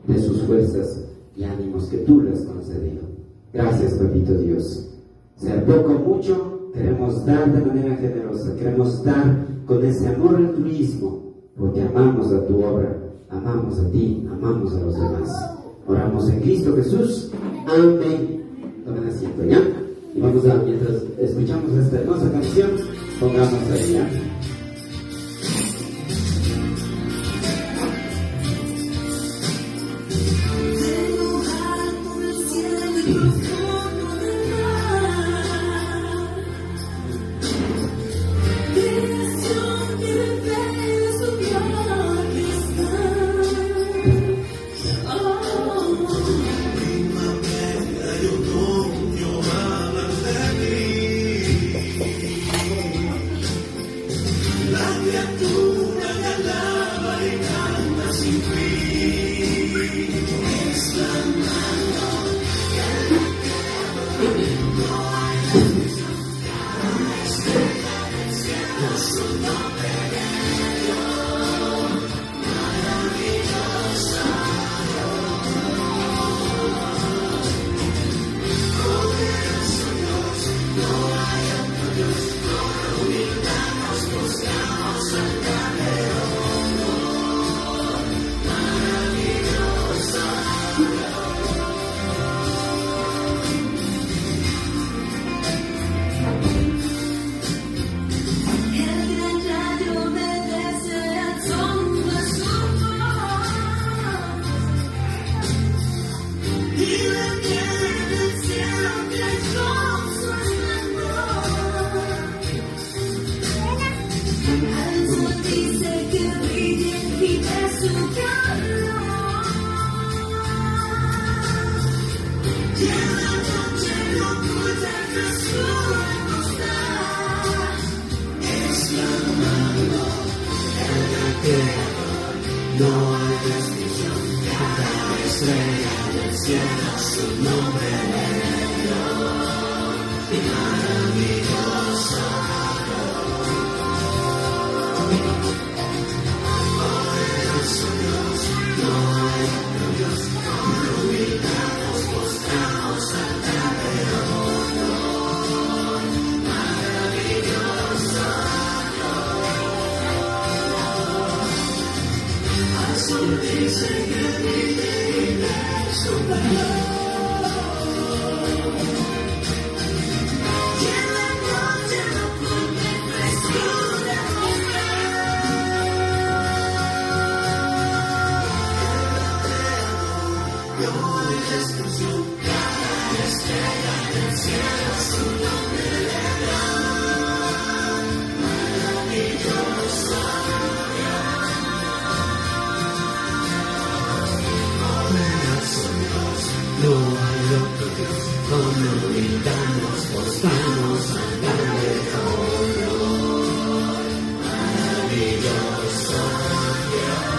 de sus fuerzas y ánimos que tú le has concedido. Gracias, papito Dios. Sea poco o mucho, queremos dar de manera generosa, queremos dar con ese amor altruismo, porque amamos a tu obra, amamos a ti, amamos a los demás. Oramos en Cristo Jesús. Amén. Tomen asiento, ¿ya? Y vamos a, mientras escuchamos esta hermosa canción, pongamos ahí, ¿ya? cielo su nombre y maravilloso. Por eso Dios, no hay otro Dios, glorificados, postrados alrededor. Maravilloso Dios. Al sol dice que vive su valor. Y en la noche no puede frescura mostrar. Yo voy a excursión, cada estrella del cielo su nombre le da. Maravilloso Dios, no hay otro Dios, como gritamos, postamos al grande honor. Maravilloso Dios,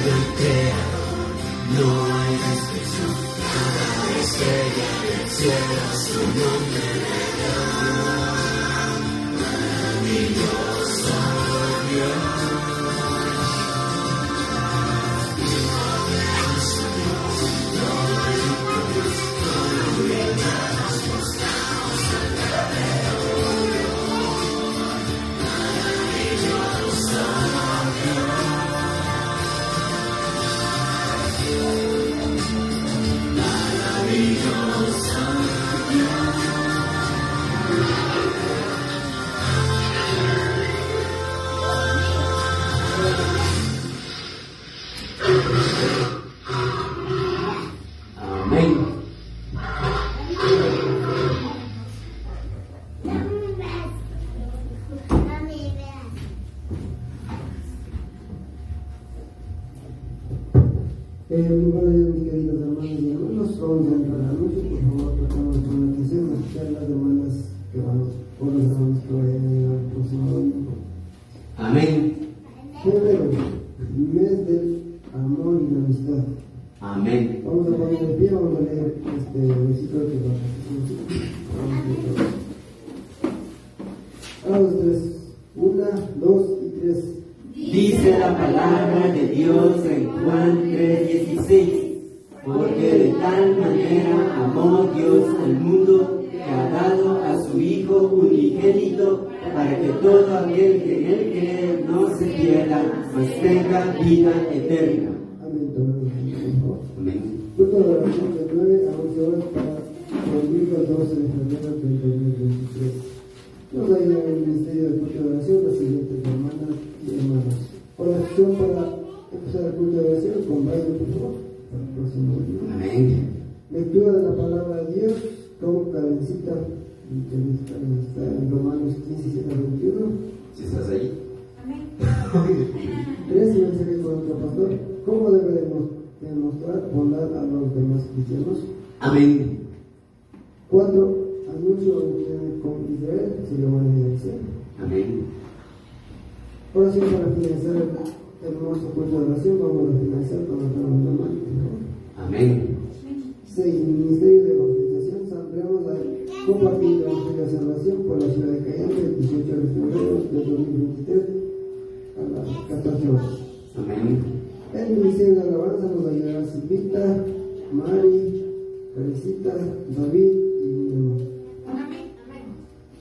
gran creador, no hay descripción, cada estrella del cielo su nombre le da. Maravilloso Dios. Buenos días, mis queridos hermanos y hermanos. Vamos a entrar al anuncio. Por favor, tratamos con atención a escuchar las demandas que van por los hermanos que vayan a el próximo domingo. Amén. Febrero, mes del amor y la amistad. Amén. Vamos a poner de pie, vamos a leer este versículo que va a los tres. 1, 2 y 3. Dice la palabra de Dios en Juan 3:16, porque de tal manera amó Dios al mundo que ha dado a su Hijo unigénito para que todo aquel que en él cree no se pierda, mas tenga vida eterna. Amén. Tomemos asiento, por favor. Amén. Culto de oración de 9 a 11 horas para el domingo 12 de febrero del 2023. Nos ayuda en el Ministerio de Culto de Oración las siguientes hermanas y hermanos. Oración para empezar el culto de oración con Brian, por favor, para el próximo día. Amén. Lectura de la palabra de Dios con Karencita, que está en Romanos 15:7-21. Si estás ahí. 3. Mensaje con nuestro pastor. ¿Cómo debemos demostrar bondad a los demás cristianos? Amén. 4. Anuncio con Israel, si lo van a evidenciar. Amén. Oración para finalizar el hermoso culto de oración. Vamos a finalizar con la palabra de la mano. Amén. 6. Ministerio de Evangelización. Vamos a compartir el Evangelio de Salvación por la ciudad de Cayambe el 18 de febrero de 2023 a las 14 horas. Amén. El Ministerio de Alabanza nos ayudará Silvita, Mari, Carecita, David y Guillermo.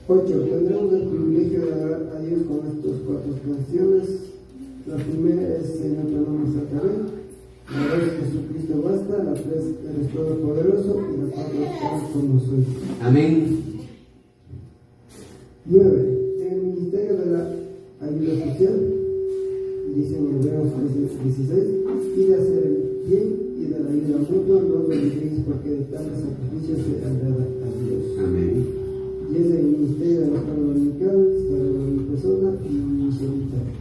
8. Tendremos el privilegio de adorar a Dios con estas 4 canciones. La primera es Señor, tu nombre es Sacaré. La 2, Jesucristo basta. La 3, eres todopoderoso. Y la 4, estás como soy. Amén. 9. En el Ministerio de la Ayuda Social, dice en Hebreos 16, y de hacer el bien y de la ayuda mutua, no os olvidéis porque de tales sacrificios se agrada a Dios. Amén. Y es el Ministerio de la Escuela Dominical, para mi persona y mi solitario.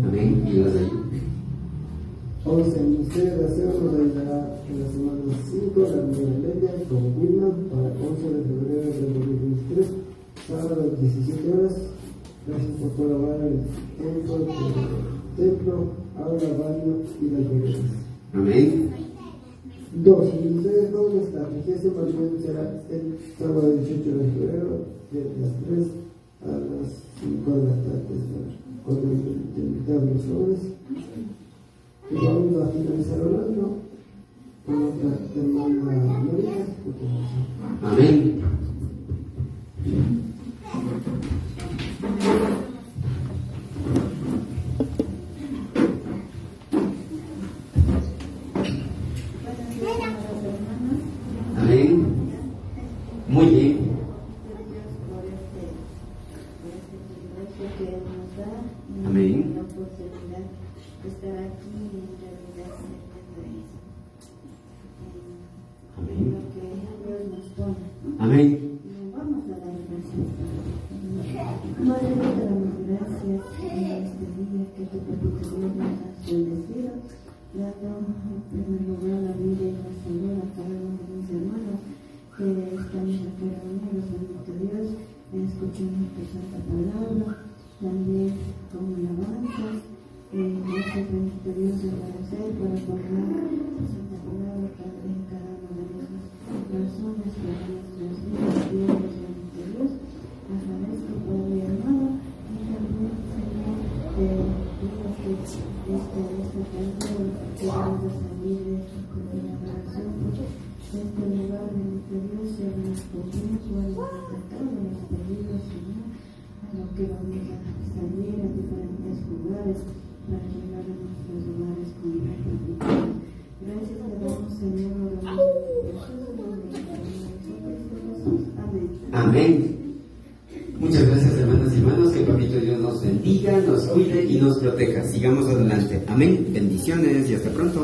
Amén. Y las de ahí. 11. El Ministerio de Aseo nos ayudará en la semana 5, la primera leña con Wilma para 11 de febrero de 2023, sábado 17 horas. Gracias por colaborar en el templo aula, baño y las boletas. Amén. 2. El Ministerio de Jóvenes, la 30ª reunión será el sábado 18 de febrero, de las 3 a las 5 de la tarde, con el invitado de los jóvenes. Y vamos a finalizar orando con otra hermana María. Amén. Amén. Muy bien. Amén. La oportunidad de estar aquí y en realidad sirviendo Amén. lo que Dios nos pone. Amén. Y vamos a dar gracias. Madre, te damos gracias en este día que tu papito Dios nos ha bendecido, dando en primer lugar la vida y la salud a cada uno de mis hermanos que estamos aquí reunidos, bendito Dios, escuchando tu santa palabra, también con alabanzas. Gracias, bendito Dios, de agradecer por acordar tu santa palabra en cada uno de nuestros corazones, para nuestras vidas, Dios, bendito Dios. Agradezco por mi hermano y también, Señor, digo que esta tarde que vamos a salir de esta congregación, este lugar, bendito Dios, sea respondido a todos los pedidos, Señor, a lo que vamos a salir a diferentes lugares para llegar a nuestros lugares con rectitud. Gracias te damos, Señor, amén. Amén. Muchas gracias, hermanas y hermanos. Que el papito Dios nos bendiga, nos cuide y nos proteja. Sigamos adelante. Amén. Bendiciones y hasta pronto.